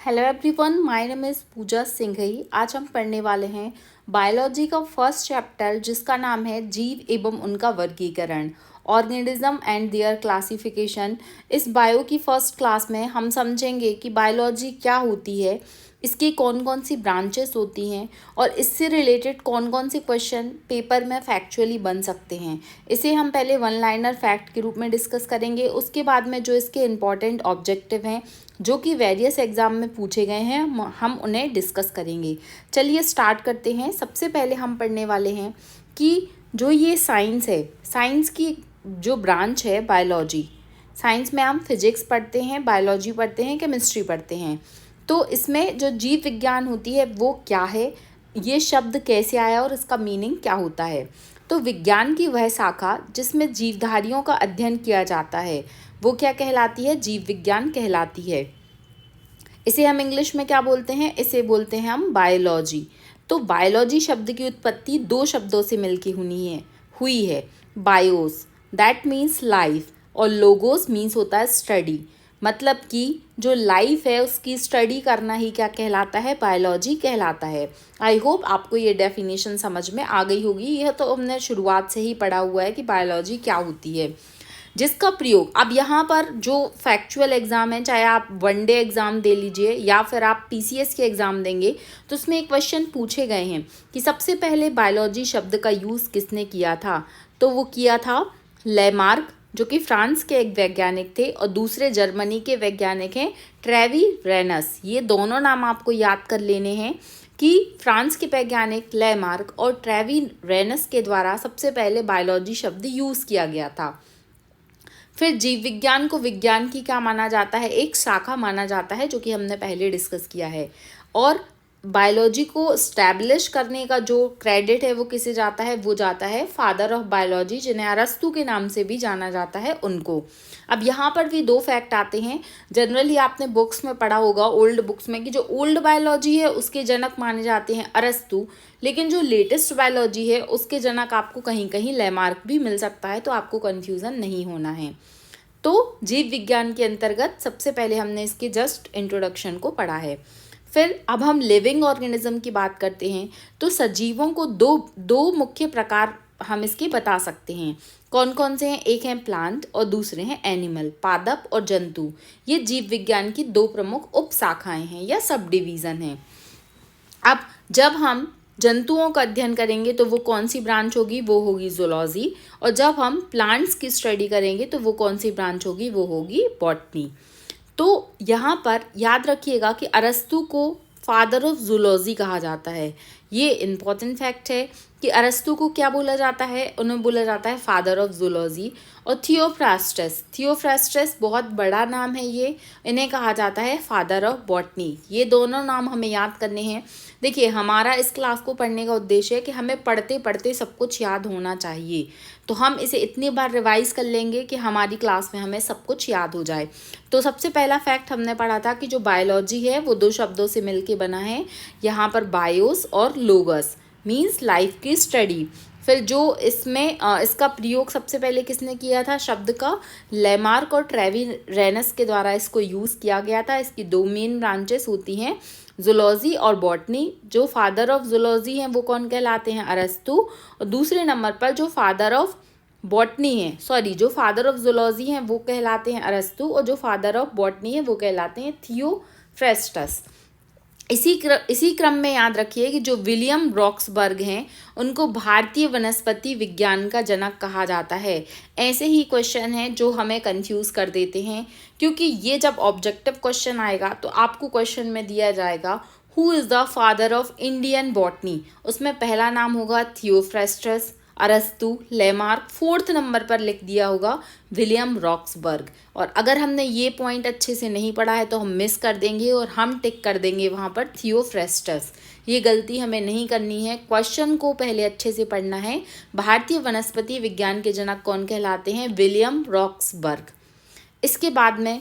Hello everyone, my name is Pooja Singhai. आज हम पढ़ने वाले हैं बायोलॉजी का फर्स्ट चैप्टर जिसका नाम है जीव एवं उनका वर्गीकरण, ऑर्गेनिज्म एंड देयर क्लासिफिकेशन। इस बायो की फर्स्ट क्लास में हम समझेंगे कि बायोलॉजी क्या होती है, इसकी कौन कौन सी ब्रांचेस होती हैं और इससे रिलेटेड कौन कौन से क्वेश्चन पेपर में फैक्चुअली बन सकते हैं। इसे हम पहले वन लाइनर फैक्ट के रूप में डिस्कस करेंगे। उसके बाद में जो इसके इम्पॉर्टेंट ऑब्जेक्टिव हैं जो कि वेरियस एग्जाम में पूछे गए हैं हम उन्हें डिस्कस करेंगे। चलिए स्टार्ट करते हैं। सबसे पहले हम पढ़ने वाले हैं कि जो ये साइंस है, साइंस की जो ब्रांच है बायोलॉजी, साइंस में हम फिजिक्स पढ़ते हैं, बायोलॉजी पढ़ते हैं, केमिस्ट्री पढ़ते हैं। तो इसमें जो जीव विज्ञान होती है वो क्या है, ये शब्द कैसे आया और इसका मीनिंग क्या होता है। तो विज्ञान की वह शाखा जिसमें जीवधारियों का अध्ययन किया जाता है वो क्या कहलाती है, जीव विज्ञान कहलाती है। इसे हम इंग्लिश में क्या बोलते हैं, इसे बोलते हैं हम बायोलॉजी। तो बायोलॉजी शब्द की उत्पत्ति दो शब्दों से मिलकर हुई है। बायोस दैट मीन्स लाइफ और लोगोस मीन्स होता है स्टडी। मतलब कि जो लाइफ है उसकी स्टडी करना ही क्या कहलाता है, बायोलॉजी कहलाता है। आई होप आपको ये डेफिनेशन समझ में आ गई होगी। यह तो हमने शुरुआत से ही पढ़ा हुआ है कि बायोलॉजी क्या होती है, जिसका प्रयोग अब यहाँ पर जो फैक्चुअल एग्ज़ाम है, चाहे आप वनडे एग्ज़ाम दे लीजिए या फिर आप पीसीएस के एग्ज़ाम देंगे, तो उसमें एक क्वेश्चन पूछे गए हैं कि सबसे पहले बायोलॉजी शब्द का यूज़ किसने किया था। तो वो किया था लेमार्क, जो कि फ्रांस के एक वैज्ञानिक थे, और दूसरे जर्मनी के वैज्ञानिक हैं ट्रेवी रेनस। ये दोनों नाम आपको याद कर लेने हैं कि फ्रांस के वैज्ञानिक लेमार्क और ट्रेवी रेनस के द्वारा सबसे पहले बायोलॉजी शब्द यूज़ किया गया था। फिर जीव विज्ञान को विज्ञान की क्या माना जाता है, एक शाखा माना जाता है, जो कि हमने पहले डिस्कस किया है। और बायोलॉजी को स्टैब्लिश करने का जो क्रेडिट है वो किसे जाता है, वो जाता है फादर ऑफ बायोलॉजी, जिन्हें अरस्तु के नाम से भी जाना जाता है, उनको। अब यहाँ पर भी दो फैक्ट आते हैं। जनरली आपने बुक्स में पढ़ा होगा, ओल्ड बुक्स में, कि जो ओल्ड बायोलॉजी है उसके जनक माने जाते हैं अरस्तु, लेकिन जो लेटेस्ट बायोलॉजी है उसके जनक आपको कहीं कहीं लेमार्क भी मिल सकता है, तो आपको कन्फ्यूज़न नहीं होना है। तो जीव विज्ञान के अंतर्गत सबसे पहले हमने इसके जस्ट इंट्रोडक्शन को पढ़ा है। फिर अब हम लिविंग ऑर्गेनिज्म की बात करते हैं। तो सजीवों को दो मुख्य प्रकार हम इसके बता सकते हैं। कौन कौन से हैं, एक हैं प्लांट और दूसरे हैं एनिमल, पादप और जंतु। ये जीव विज्ञान की दो प्रमुख उप शाखाएं हैं या सब डिवीज़न हैं। अब जब हम जंतुओं का अध्ययन करेंगे तो वो कौन सी ब्रांच होगी, वो होगी जूलॉजी। और जब हम प्लांट्स की स्टडी करेंगे तो वो कौन सी ब्रांच होगी, वो होगी बॉटनी। तो यहाँ पर याद रखिएगा कि अरस्तु को फादर ऑफ जूलॉजी कहा जाता है। ये इम्पॉर्टेंट फैक्ट है कि अरस्तु को क्या बोला जाता है, उन्हें बोला जाता है फादर ऑफ जूलॉजी। और थियोफ्रास्टस बहुत बड़ा नाम है ये, इन्हें कहा जाता है फादर ऑफ बॉटनी। ये दोनों नाम हमें याद करने हैं। देखिए, हमारा इस क्लास को पढ़ने का उद्देश्य है कि हमें पढ़ते पढ़ते सब कुछ याद होना चाहिए। तो हम इसे इतनी बार रिवाइज कर लेंगे कि हमारी क्लास में हमें सब कुछ याद हो जाए। तो सबसे पहला फैक्ट हमने पढ़ा था कि जो बायोलॉजी है वो दो शब्दों से मिलके बना है। यहाँ पर बायोस और लोगस मीन्स लाइफ की स्टडी। फिर जो इसमें इसका प्रयोग सबसे पहले किसने किया था शब्द का, लेमार्क और ट्रेवी रेनस के द्वारा इसको यूज़ किया गया था। इसकी दो मेन ब्रांचेस होती हैं, जूलॉजी और बॉटनी। जो फादर ऑफ जूलॉजी हैं वो कौन कहलाते हैं, अरस्तु। और दूसरे नंबर पर जो फादर ऑफ बॉटनी है, जो फादर ऑफ जूलॉजी हैं वो कहलाते हैं अरस्तु, और जो फादर ऑफ बॉटनी है वो कहलाते हैं थियोफ्रास्टस। इसी क्रम में याद रखिए कि जो विलियम रॉक्सबर्ग हैं उनको भारतीय वनस्पति विज्ञान का जनक कहा जाता है। ऐसे ही क्वेश्चन हैं जो हमें कंफ्यूज कर देते हैं, क्योंकि ये जब ऑब्जेक्टिव क्वेश्चन आएगा तो आपको क्वेश्चन में दिया जाएगा who is the father of Indian botany. उसमें पहला नाम होगा थियोफ्रास्टस, अरस्तु, लेमार्क, फोर्थ नंबर पर लिख दिया होगा विलियम रॉक्सबर्ग। और अगर हमने ये पॉइंट अच्छे से नहीं पढ़ा है तो हम मिस कर देंगे और हम टिक कर देंगे वहाँ पर थियोफ्रास्टस। ये गलती हमें नहीं करनी है, क्वेश्चन को पहले अच्छे से पढ़ना है। भारतीय वनस्पति विज्ञान के जनक कौन कहलाते हैं, विलियम रॉक्सबर्ग। इसके बाद में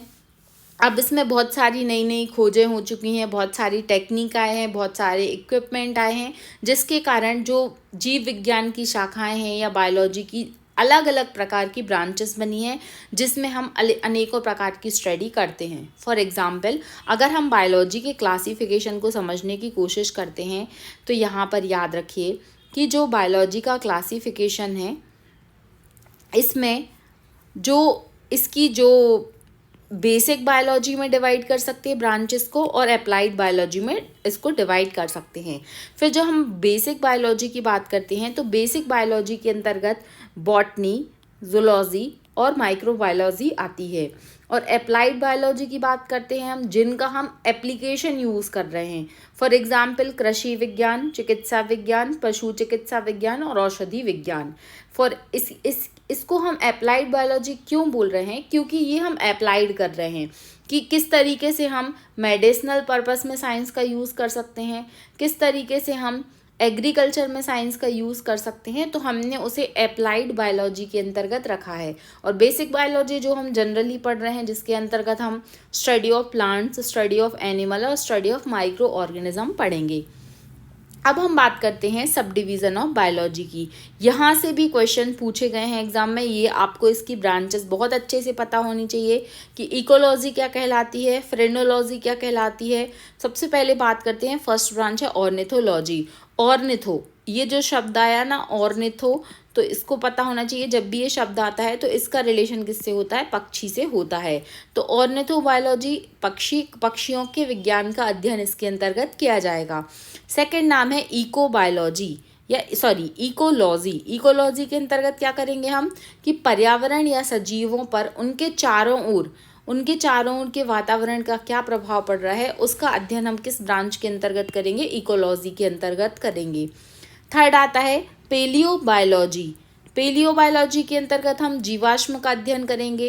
अब इसमें बहुत सारी नई नई खोजें हो चुकी हैं, बहुत सारी टेक्निक आए हैं, बहुत सारे इक्विपमेंट आए हैं, जिसके कारण जो जीव विज्ञान की शाखाएं हैं या बायोलॉजी की अलग अलग प्रकार की ब्रांचेस बनी हैं जिसमें हम अनेकों प्रकार की स्टडी करते हैं। फॉर एग्जांपल, अगर हम बायोलॉजी के क्लासिफिकेशन को समझने की कोशिश करते हैं तो यहाँ पर याद रखिए कि जो बायोलॉजी का क्लासिफिकेशन है इसमें जो इसकी जो बेसिक बायोलॉजी में डिवाइड कर सकते हैं ब्रांचेस को और अप्लाइड बायोलॉजी में इसको डिवाइड कर सकते हैं। फिर जो हम बेसिक बायोलॉजी की बात करते हैं तो बेसिक बायोलॉजी के अंतर्गत बॉटनी, जूलॉजी और माइक्रोबायोलॉजी आती है। और अप्लाइड बायोलॉजी की बात करते हैं हम जिनका हम एप्लीकेशन यूज़ कर रहे हैं। फॉर एग्जाम्पल, कृषि विज्ञान, चिकित्सा विज्ञान, पशु चिकित्सा विज्ञान और औषधि विज्ञान। फॉर इसको हम अप्लाइड बायोलॉजी क्यों बोल रहे हैं? क्योंकि ये हम अप्लाइड कर रहे हैं कि किस तरीके से हम मेडिसिनल पर्पस में साइंस का यूज़ कर सकते हैं, किस तरीके से हम एग्रीकल्चर में साइंस का यूज़ कर सकते हैं, तो हमने उसे अप्लाइड बायोलॉजी के अंतर्गत रखा है। और बेसिक बायोलॉजी जो हम जनरली पढ़ रहे हैं जिसके अंतर्गत हम study of plants, study of animal और स्टडी ऑफ माइक्रो ऑर्गेनिज्म पढ़ेंगे। अब हम बात करते हैं सब डिवीज़न ऑफ बायोलॉजी की। यहाँ से भी क्वेश्चन पूछे गए हैं एग्जाम में, ये आपको इसकी ब्रांचेस बहुत अच्छे से पता होनी चाहिए कि इकोलॉजी क्या कहलाती है, फ्रेनोलॉजी क्या कहलाती है। सबसे पहले बात करते हैं, फर्स्ट ब्रांच है ऑर्निथोलॉजी। ऑर्निथो, ये जो शब्द आया ना ऑर्निथो, तो इसको पता होना चाहिए जब भी ये शब्द आता है तो इसका रिलेशन किससे होता है? पक्षी से होता है। तो ऑर्निथोबायोलॉजी पक्षियों के विज्ञान का अध्ययन इसके अंतर्गत किया जाएगा। सेकंड नाम है इकोबायोलॉजी इकोलॉजी। इकोलॉजी के अंतर्गत क्या करेंगे हम कि पर्यावरण या सजीवों पर उनके चारों ओर के वातावरण का क्या प्रभाव पड़ रहा है उसका अध्ययन हम किस ब्रांच के अंतर्गत करेंगे? इकोलॉजी के अंतर्गत करेंगे। थर्ड आता है पेलियोबायोलॉजी। पेलियोबायोलॉजी के अंतर्गत हम जीवाश्म का अध्ययन करेंगे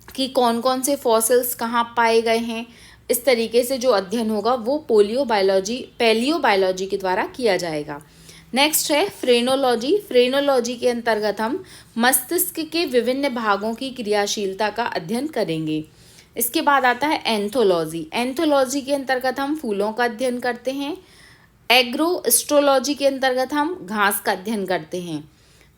कि कौन कौन से फॉसिल्स कहाँ पाए गए हैं। इस तरीके से जो अध्ययन होगा वो पेलियोबायोलॉजी के द्वारा किया जाएगा। नेक्स्ट है फ्रेनोलॉजी। फ्रेनोलॉजी के अंतर्गत हम मस्तिष्क के विभिन्न भागों की क्रियाशीलता का अध्ययन करेंगे। इसके बाद आता है एंथोलॉजी। एंथोलॉजी के अंतर्गत हम फूलों का अध्ययन करते हैं। एग्रोएस्ट्रोलॉजी के अंतर्गत हम घास का अध्ययन करते हैं।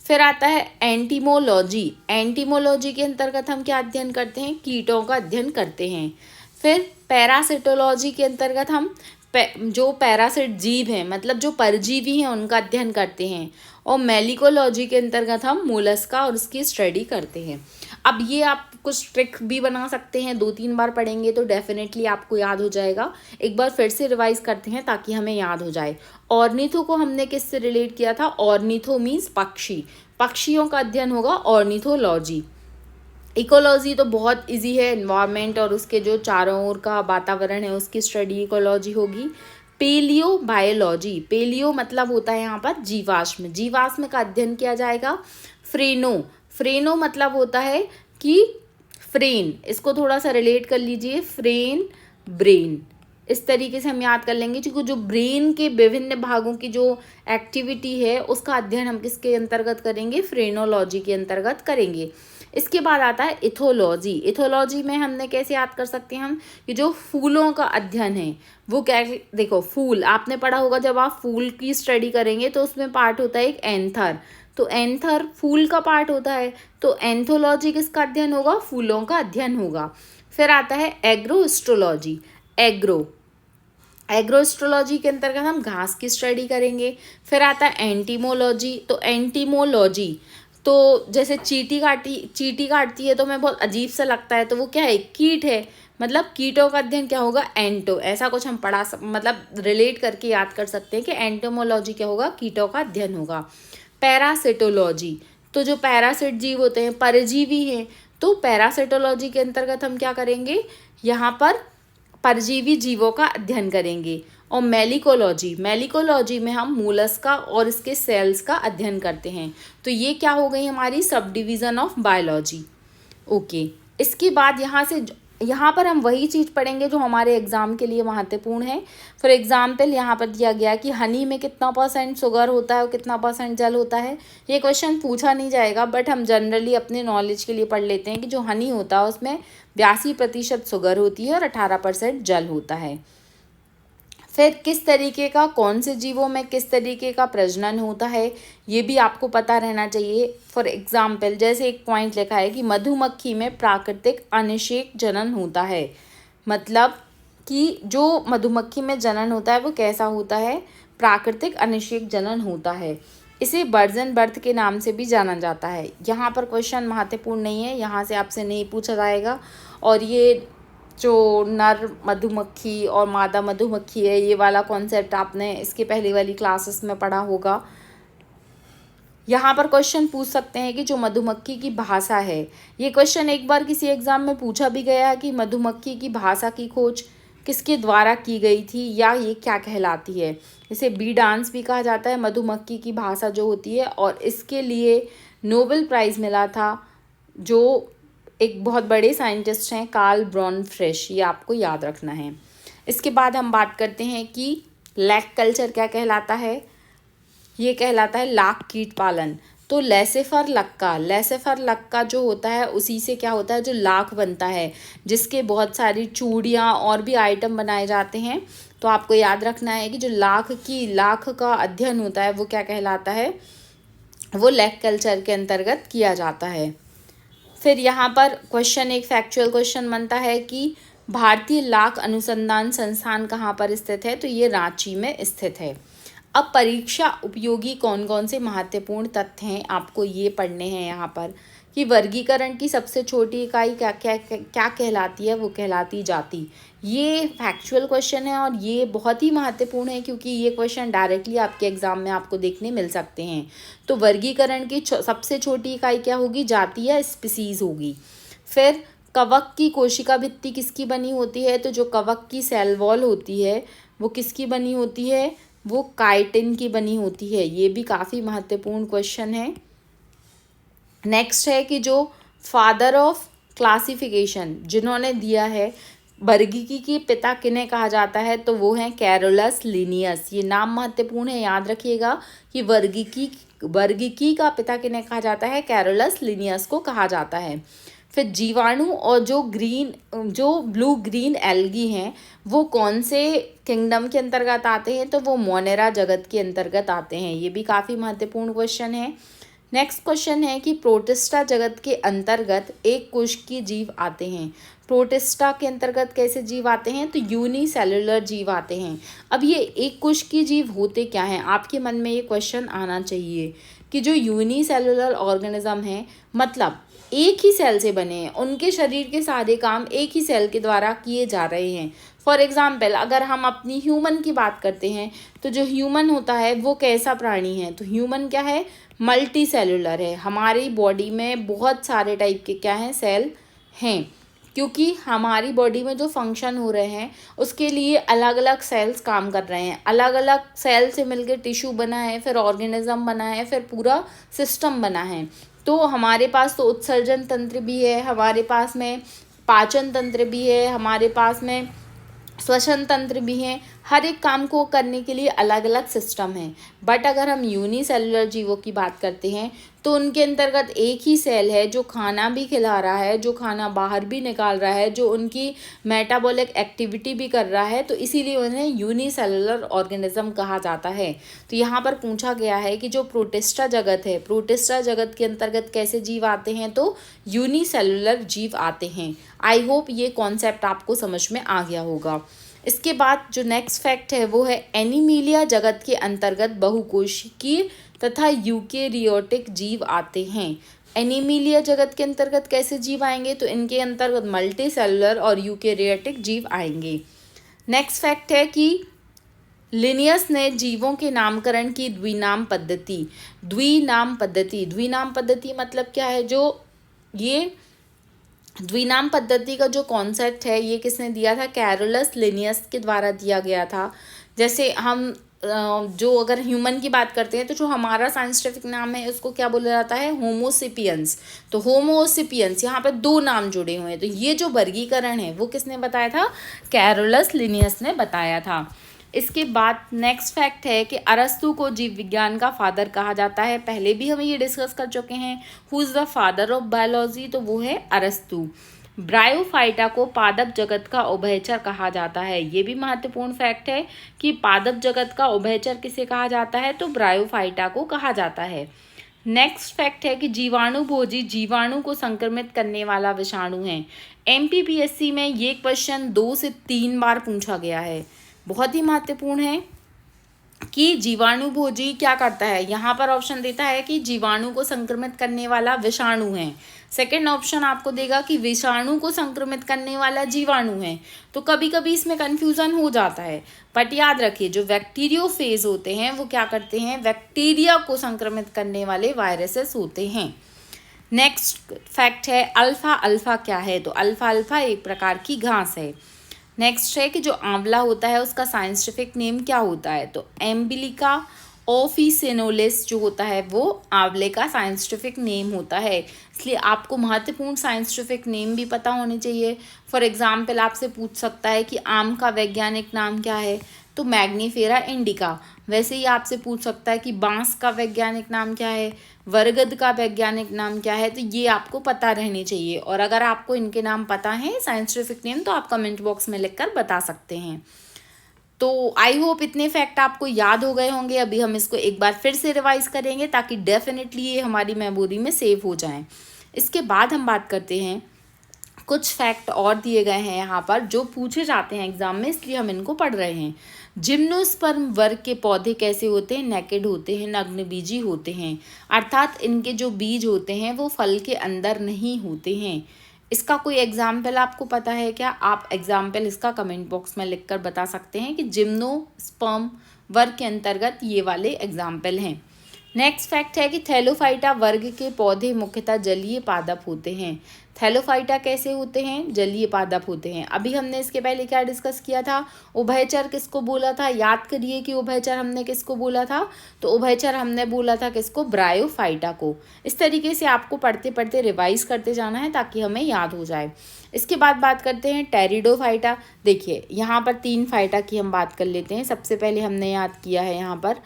फिर आता है एंटीमोलॉजी। एंटीमोलॉजी के अंतर्गत हम क्या अध्ययन करते हैं? कीटों का अध्ययन करते हैं। फिर पैरासिटोलॉजी के अंतर्गत हम जो पैरासिट जीव हैं मतलब जो परजीवी हैं उनका अध्ययन करते हैं। और मेलिकोलॉजी के अंतर्गत हम मोलस्का और उसकी स्टडी करते हैं। अब ये आप कुछ ट्रिक भी बना सकते हैं, 2-3 बार पढ़ेंगे तो डेफिनेटली आपको याद हो जाएगा। एक बार फिर से रिवाइज करते हैं ताकि हमें याद हो जाए। ऑर्निथो को हमने किससे रिलेट किया था? ऑर्निथो मीन्स पक्षी, पक्षियों का अध्ययन होगा ऑर्निथोलॉजी। इकोलॉजी तो बहुत इजी है, एनवायरनमेंट और उसके जो चारों ओर का वातावरण है उसकी स्टडी इकोलॉजी होगी। पेलियोबायोलॉजी, पेलियो मतलब होता है यहाँ पर जीवाश्म, जीवाश्म का अध्ययन किया जाएगा। फ्रेनो मतलब होता है कि फ्रेन, इसको थोड़ा सा रिलेट कर लीजिए, फ्रेन ब्रेन, इस तरीके से हम याद कर लेंगे क्योंकि जो ब्रेन के विभिन्न भागों की जो एक्टिविटी है उसका अध्ययन हम किसके अंतर्गत करेंगे? फ्रेनोलॉजी के अंतर्गत करेंगे। इसके बाद आता है इथोलॉजी। इथोलॉजी में हमने कैसे याद कर सकते हैं हम कि जो फूलों का अध्ययन है वो क्या, देखो फूल आपने पढ़ा होगा, जब आप फूल की स्टडी करेंगे तो उसमें पार्ट होता है एक एंथर, तो एंथर फूल का पार्ट होता है। तो एंथोलॉजी किसका अध्ययन होगा? फूलों का अध्ययन होगा। फिर आता है एग्रोएस्ट्रोलॉजी। एग्रोएस्ट्रोलॉजी के अंतर्गत हम घास की स्टडी करेंगे। फिर आता है एंटीमोलॉजी। तो एंटीमोलॉजी तो जैसे चींटी काटती है तो हमें बहुत अजीब सा लगता है, तो वो क्या है? कीट है, मतलब कीटों का अध्ययन क्या होगा? एंटो, ऐसा कुछ हम मतलब रिलेट करके याद कर सकते हैं कि एंटोमोलॉजी क्या होगा? कीटों का अध्ययन होगा। पैरासिटोलॉजी, तो जो पैरासिट जीव होते हैं परजीवी हैं, तो पैरासिटोलॉजी के अंतर्गत हम क्या करेंगे? यहाँ पर परजीवी जीवों का अध्ययन करेंगे। और मेलिकोलॉजी में हम मोलस्का और इसके सेल्स का अध्ययन करते हैं। तो ये क्या हो गई हमारी sub division of biology. Okay, इसके बाद यहाँ पर हम वही चीज़ पढ़ेंगे जो हमारे एग्ज़ाम के लिए महत्वपूर्ण है। फॉर एग्जाम्पल यहाँ पर दिया गया कि हनी में कितना % शुगर होता है और कितना % जल होता है। ये क्वेश्चन पूछा नहीं जाएगा बट हम जनरली अपने नॉलेज के लिए पढ़ लेते हैं कि जो हनी होता है उसमें 82% शुगर होती है और 18% जल होता है। फिर किस तरीके का, कौन से जीवों में किस तरीके का प्रजनन होता है, ये भी आपको पता रहना चाहिए। फॉर एग्जाम्पल जैसे एक पॉइंट लिखा है कि मधुमक्खी में प्राकृतिक अनिषेक जनन होता है। मतलब कि जो मधुमक्खी में जनन होता है वो कैसा होता है, प्राकृतिक अनिषेक जनन होता है। इसे वर्जन बर्थ के नाम से भी जाना जाता है। यहाँ पर क्वेश्चन महत्वपूर्ण नहीं है, यहाँ से आपसे नहीं पूछा जाएगा। और ये जो नर मधुमक्खी और मादा मधुमक्खी है, ये वाला कॉन्सेप्ट आपने इसके पहले वाली क्लासेस में पढ़ा होगा। यहाँ पर क्वेश्चन पूछ सकते हैं कि जो मधुमक्खी की भाषा है, ये क्वेश्चन एक बार किसी एग्जाम में पूछा भी गया है कि मधुमक्खी की भाषा की खोज किसके द्वारा की गई थी या ये क्या कहलाती है। इसे बी डांस भी कहा जाता है, मधुमक्खी की भाषा जो होती है, और इसके लिए नोबेल प्राइज़ मिला था जो एक बहुत बड़े साइंटिस्ट हैं, कार्ल ब्रॉनफ्रेश, ये आपको याद रखना है। इसके बाद हम बात करते हैं कि लैक कल्चर क्या कहलाता है। ये कहलाता है लाख कीट पालन। तो लेसेफर लक्का जो होता है उसी से क्या होता है, जो लाख बनता है, जिसके बहुत सारी चूड़ियाँ और भी आइटम बनाए जाते हैं। तो आपको याद रखना है कि जो लाख का अध्ययन होता है वो क्या कहलाता है, वो लैक कल्चर के अंतर्गत किया जाता है। फिर यहाँ पर क्वेश्चन, एक फैक्चुअल क्वेश्चन बनता है कि भारतीय लाख अनुसंधान संस्थान कहाँ पर स्थित है, तो ये रांची में स्थित है। अब परीक्षा उपयोगी कौन कौन से महत्वपूर्ण तथ्य हैं आपको ये पढ़ने हैं यहाँ पर, कि वर्गीकरण की सबसे छोटी इकाई क्या क्या क्या कहलाती है, वो कहलाती जाति। ये फैक्चुअल क्वेश्चन है और ये बहुत ही महत्वपूर्ण है क्योंकि ये क्वेश्चन डायरेक्टली आपके एग्जाम में आपको देखने मिल सकते हैं। तो वर्गीकरण की सबसे छोटी इकाई क्या होगी, जाति या स्पीसीज होगी। फिर कवक की कोशिका भित्ति किसकी बनी होती है, तो जो कवक की सेल वॉल होती है वो किसकी बनी होती है, वो काइटिन की बनी होती है। ये भी काफ़ी महत्वपूर्ण क्वेश्चन है। नेक्स्ट है कि जो फादर ऑफ क्लासिफिकेशन जिन्होंने दिया है, वर्गीकी के पिता किन्हें कहा जाता है, तो वो हैं कैरोलस लिनियस। ये नाम महत्वपूर्ण है, याद रखिएगा कि वर्गीकी का पिता किन्हें कहा जाता है, कैरोलस लिनियस को कहा जाता है। फिर जीवाणु और जो ब्लू ग्रीन एल्गी हैं वो कौन से किंगडम के अंतर्गत आते हैं, तो वो मोनेरा जगत के अंतर्गत आते हैं। ये भी काफ़ी महत्वपूर्ण क्वेश्चन है। नेक्स्ट क्वेश्चन है कि प्रोटिस्टा जगत के अंतर्गत एक कोश की जीव आते हैं। प्रोटिस्टा के अंतर्गत कैसे जीव आते हैं, तो यूनिसेलुलर जीव आते हैं। अब ये एक कोश की जीव होते क्या हैं, आपके मन में ये क्वेश्चन आना चाहिए कि जो यूनिसेलुलर ऑर्गेनिज्म है, मतलब एक ही सेल से बने हैं, उनके शरीर के सारे काम एक ही सेल के द्वारा किए जा रहे हैं। फॉर एग्जाम्पल अगर हम अपनी ह्यूमन की बात करते हैं, तो जो ह्यूमन होता है वो कैसा प्राणी है, तो ह्यूमन क्या है, मल्टी सेलुलर है। हमारी बॉडी में बहुत सारे टाइप के क्या हैं, सेल हैं, क्योंकि हमारी बॉडी में जो फंक्शन हो रहे हैं उसके लिए अलग अलग सेल्स काम कर रहे हैं। अलग अलग सेल से मिलकर टिश्यू बना है, फिर ऑर्गेनिज्म बना है, फिर पूरा सिस्टम बना है। तो हमारे पास तो उत्सर्जन तंत्र भी है, हमारे पास में पाचन तंत्र भी है, हमारे पास में श्वसन तंत्र भी हैं। हर एक काम को करने के लिए अलग अलग सिस्टम है। बट अगर हम यूनिसेलुलर जीवों की बात करते हैं तो उनके अंतर्गत एक ही सेल है जो खाना भी खिला रहा है, जो खाना बाहर भी निकाल रहा है, जो उनकी मेटाबॉलिक एक्टिविटी भी कर रहा है, तो इसीलिए उन्हें यूनिसेलुलर ऑर्गेनिज्म कहा जाता है। तो यहाँ पर पूछा गया है कि जो प्रोटिस्टा जगत है, प्रोटिस्टा जगत के अंतर्गत कैसे जीव आते हैं, तो यूनिसेलुलर जीव आते हैं। आई होप ये कॉन्सेप्ट आपको समझ में आ गया होगा। इसके बाद जो नेक्स्ट फैक्ट है वो है एनीमिलिया जगत के अंतर्गत बहुकोशिकीय तथा यूकेरियोटिक जीव आते हैं। एनीमिलिया जगत के अंतर्गत कैसे जीव आएंगे, तो इनके अंतर्गत मल्टी सेलुलर और यूकेरियोटिक जीव आएंगे। नेक्स्ट फैक्ट है कि लिनियस ने जीवों के नामकरण की द्विनाम पद्धति मतलब क्या है, जो ये द्विनाम पद्धति का जो कॉन्सेप्ट है ये किसने दिया था, कैरोलस लिनियस के द्वारा दिया गया था। जैसे हम जो अगर ह्यूमन की बात करते हैं तो जो हमारा साइंटिफिक नाम है उसको क्या बोला जाता है, होमोसेपियंस। तो होमोसेपियंस यहाँ पे दो नाम जुड़े हुए हैं। तो ये जो वर्गीकरण है वो किसने बताया था, कैरोलस लिनियस ने बताया था। इसके बाद नेक्स्ट फैक्ट है कि अरस्तु को जीव विज्ञान का फादर कहा जाता है। पहले भी हम ये डिस्कस कर चुके हैं, who is the father of biology, तो वो है अरस्तु। ब्रायोफाइटा को पादप जगत का उभयचर कहा जाता है। ये भी महत्वपूर्ण फैक्ट है कि पादप जगत का उभयचर किसे कहा जाता है, तो ब्रायोफाइटा को कहा जाता है। नेक्स्ट फैक्ट है कि जीवाणु भोजी जीवाणु को संक्रमित करने वाला विषाणु है। एमपीपीएससी में ये क्वेश्चन 2 से 3 बार पूछा गया है, बहुत ही महत्वपूर्ण है कि जीवाणु भोजी क्या करता है। यहाँ पर ऑप्शन देता है कि जीवाणु को संक्रमित करने वाला विषाणु है। सेकंड ऑप्शन आपको देगा कि विषाणु को संक्रमित करने वाला जीवाणु है। तो कभी कभी इसमें कंफ्यूजन हो जाता है, बट याद रखिए जो बैक्टीरियोफेज होते हैं वो क्या करते हैं, बैक्टीरिया को संक्रमित करने वाले वायरसेस होते हैं। नेक्स्ट फैक्ट है अल्फा अल्फा क्या है, तो अल्फा अल्फा एक प्रकार की घास है। नेक्स्ट है कि जो आंवला होता है उसका साइंटिफिक नेम क्या होता है, तो एम्बिलिका ऑफिसिनोलिस जो होता है वो आंवले का साइंटिफिक नेम होता है। इसलिए आपको महत्वपूर्ण साइंटिफिक नेम भी पता होने चाहिए। फॉर एग्जाम्पल आपसे पूछ सकता है कि आम का वैज्ञानिक नाम क्या है, तो मैग्नीफेरा इंडिका। वैसे ही आपसे पूछ सकता है कि बांस का वैज्ञानिक नाम क्या है, बरगद का वैज्ञानिक नाम क्या है, तो ये आपको पता रहनी चाहिए। और अगर आपको इनके नाम पता है साइंटिफिक नेम, तो आप कमेंट बॉक्स में लिखकर बता सकते हैं। तो आई होप इतने फैक्ट आपको याद हो गए होंगे। अभी हम इसको एक बार फिर से रिवाइज करेंगे ताकि डेफिनेटली ये हमारी मेमोरी में सेव हो जाएं। इसके बाद हम बात करते हैं, कुछ फैक्ट और दिए गए हैं यहाँ पर जो पूछे जाते हैं एग्जाम में, इसलिए हम इनको पढ़ रहे हैं। जिम्नोस्पर्म वर्ग के पौधे कैसे होते हैं, नेकेड होते हैं, नग्नबीजी होते हैं, अर्थात इनके जो बीज होते हैं वो फल के अंदर नहीं होते हैं। इसका कोई एग्जाम्पल आपको पता है क्या? आप एग्जाम्पल इसका कमेंट बॉक्स में लिखकर बता सकते हैं कि जिम्नोस्पर्म वर्ग के अंतर्गत ये वाले एग्जाम्पल हैं। नेक्स्ट फैक्ट है कि थैलोफाइटा वर्ग के पौधे मुख्यतः जलीय पादप होते हैं। थैलोफाइटा कैसे होते हैं, जलीय पादप होते हैं। अभी हमने इसके पहले क्या डिस्कस किया था, उभयचर किसको बोला था, याद करिए कि उभयचर हमने किसको बोला था, तो उभयचर हमने बोला था किसको, ब्रायोफाइटा को। इस तरीके से आपको पढ़ते पढ़ते रिवाइज करते जाना है ताकि हमें याद हो जाए। इसके बाद बात करते हैं टेरिडोफाइटा। देखिए यहाँ पर 3 फाइटा की हम बात कर लेते हैं। सबसे पहले हमने याद किया है यहाँ पर,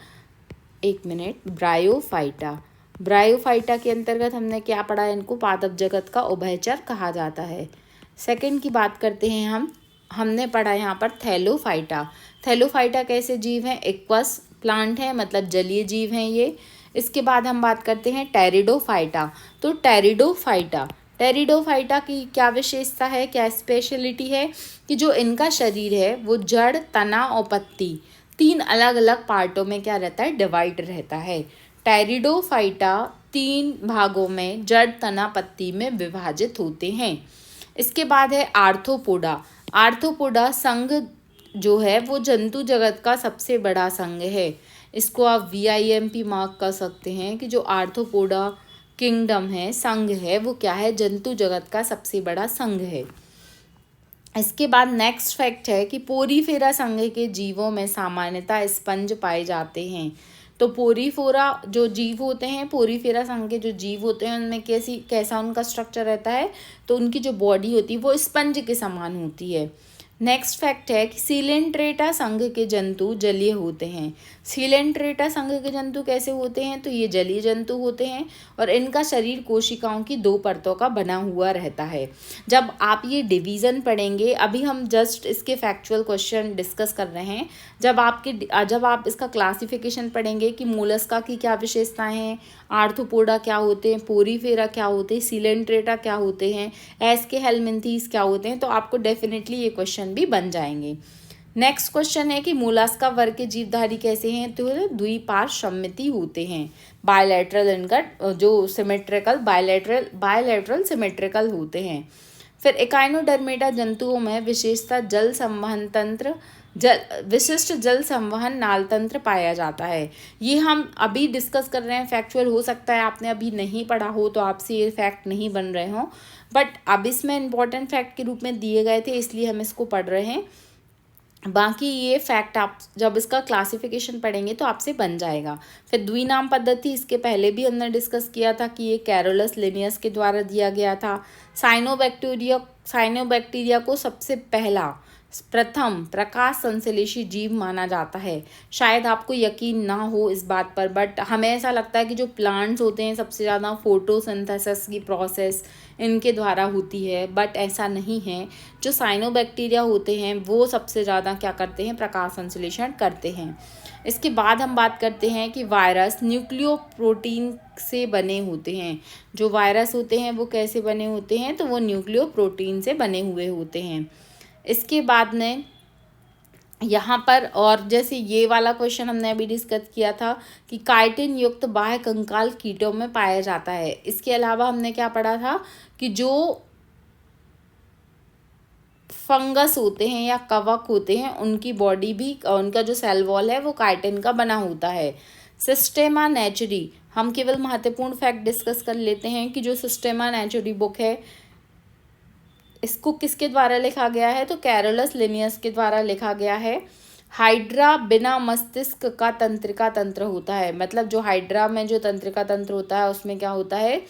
एक मिनट, ब्रायोफाइटा। ब्रायोफाइटा के अंतर्गत हमने क्या पढ़ा है, इनको पादप जगत का उभयचर कहा जाता है। सेकंड की बात करते हैं हमने पढ़ा यहाँ पर थैलोफाइटा। थैलोफाइटा कैसे जीव हैं, एक्वस प्लांट है, मतलब जलीय जीव हैं ये। इसके बाद हम बात करते हैं टेरिडोफाइटा। तो टेरिडोफाइटा की क्या विशेषता है, क्या स्पेशलिटी है, कि जो इनका शरीर है वो जड़, तना और पत्ती 3 अलग अलग पार्टों में क्या रहता है, डिवाइड रहता है। टेरिडोफाइटा 3 भागों में जड़, तना, पत्ती में विभाजित होते हैं। इसके बाद है आर्थ्रोपोडा। आर्थ्रोपोडा संघ जो है वो जंतु जगत का सबसे बड़ा संघ है। इसको आप VIMP मार्क कर सकते हैं कि जो आर्थ्रोपोडा किंगडम है, संघ है, वो क्या है, जंतु जगत का सबसे बड़ा संघ है। इसके बाद नेक्स्ट फैक्ट है कि पोरीफेरा संघ के जीवों में सामान्यतः स्पंज पाए जाते हैं। तो पोरीफेरा जो जीव होते हैं, पोरीफेरा संघ के जो जीव होते हैं उनमें कैसा उनका स्ट्रक्चर रहता है, तो उनकी जो बॉडी होती है वो स्पंज के समान होती है। नेक्स्ट फैक्ट है कि सीलेंट्रेटा संघ के जंतु जलीय होते हैं। सीलेंट्रेटा संघ के जंतु कैसे होते हैं, तो ये जलीय जंतु होते हैं और इनका शरीर कोशिकाओं की 2 परतों का बना हुआ रहता है। जब आप ये डिवीज़न पढ़ेंगे, अभी हम जस्ट इसके फैक्चुअल क्वेश्चन डिस्कस कर रहे हैं, जब आप इसका क्लासिफिकेशन पढ़ेंगे कि मोलस्का की क्या विशेषताएं हैं, आर्थ्रोपोडा क्या होते हैं, पोरीफेरा क्या होते हैं, सीलेंट्रेटा क्या होते हैं, एस्के हेलमिंथीज क्या होते हैं, तो आपको डेफिनेटली ये क्वेश्चन भी बन जाएंगे। नेक्स्ट क्वेश्चन है कि मोलस्का वर्ग के जीवधारी कैसे हैं, तो द्विपार्श्वमिति होते हैं। बायलैटरल इनका जो सिमेट्रिकल बायलैटरल सिमेट्रिकल होते हैं। फिर एकाइनोडर्मेटा जंतुओं में विशिष्ट जल संवहन नाल तंत्र पाया जाता है। ये हम अभी डिस्कस कर रहे हैं, फैक्चुअल हो सकता है आपने अभी नहीं पढ़ा हो तो आपसे ये फैक्ट नहीं बन रहे हों, बट अब इसमें इम्पॉर्टेंट फैक्ट के रूप में दिए गए थे इसलिए हम इसको पढ़ रहे हैं। बाकी ये फैक्ट आप जब इसका क्लासिफिकेशन पढ़ेंगे तो आपसे बन जाएगा। फिर द्विनाम पद्धति, इसके पहले भी हमने डिस्कस किया था कि ये कैरोलस लिनियस के द्वारा दिया गया था। साइनोबैक्टीरिया को सबसे प्रथम प्रकाश संश्लेषी जीव माना जाता है। शायद आपको यकीन ना हो इस बात पर, बट हमें ऐसा लगता है कि जो प्लांट्स होते हैं सबसे ज़्यादा फोटोसिंथेसिस की प्रोसेस इनके द्वारा होती है, बट ऐसा नहीं है। जो साइनोबैक्टीरिया होते हैं वो सबसे ज़्यादा क्या करते हैं, प्रकाश संश्लेषण करते हैं। इसके बाद हम बात करते हैं कि वायरस न्यूक्लियोप्रोटीन से बने होते हैं। जो वायरस होते हैं वो कैसे बने होते हैं, तो वो न्यूक्लियोप्रोटीन से बने हुए होते हैं। इसके बाद में यहाँ पर, और जैसे ये वाला क्वेश्चन हमने अभी डिस्कस किया था कि काइटिन युक्त बाह्य कंकाल कीटों में पाया जाता है। इसके अलावा हमने क्या पढ़ा था कि जो फंगस होते हैं या कवक होते हैं उनकी बॉडी भी, उनका जो सेल वॉल है वो काइटिन का बना होता है। सिस्टेमा नेचुरी, हम केवल महत्वपूर्ण फैक्ट डिस्कस कर लेते हैं कि जो सिस्टेमा नेचुरी बुक है इसको किसके द्वारा लिखा गया है, तो कैरोलस लिनियस के द्वारा लिखा गया है। हाइड्रा बिना मस्तिष्क का तंत्रिका तंत्र होता है, मतलब जो हाइड्रा में जो तंत्रिका तंत्र होता है उसमें क्या होता है,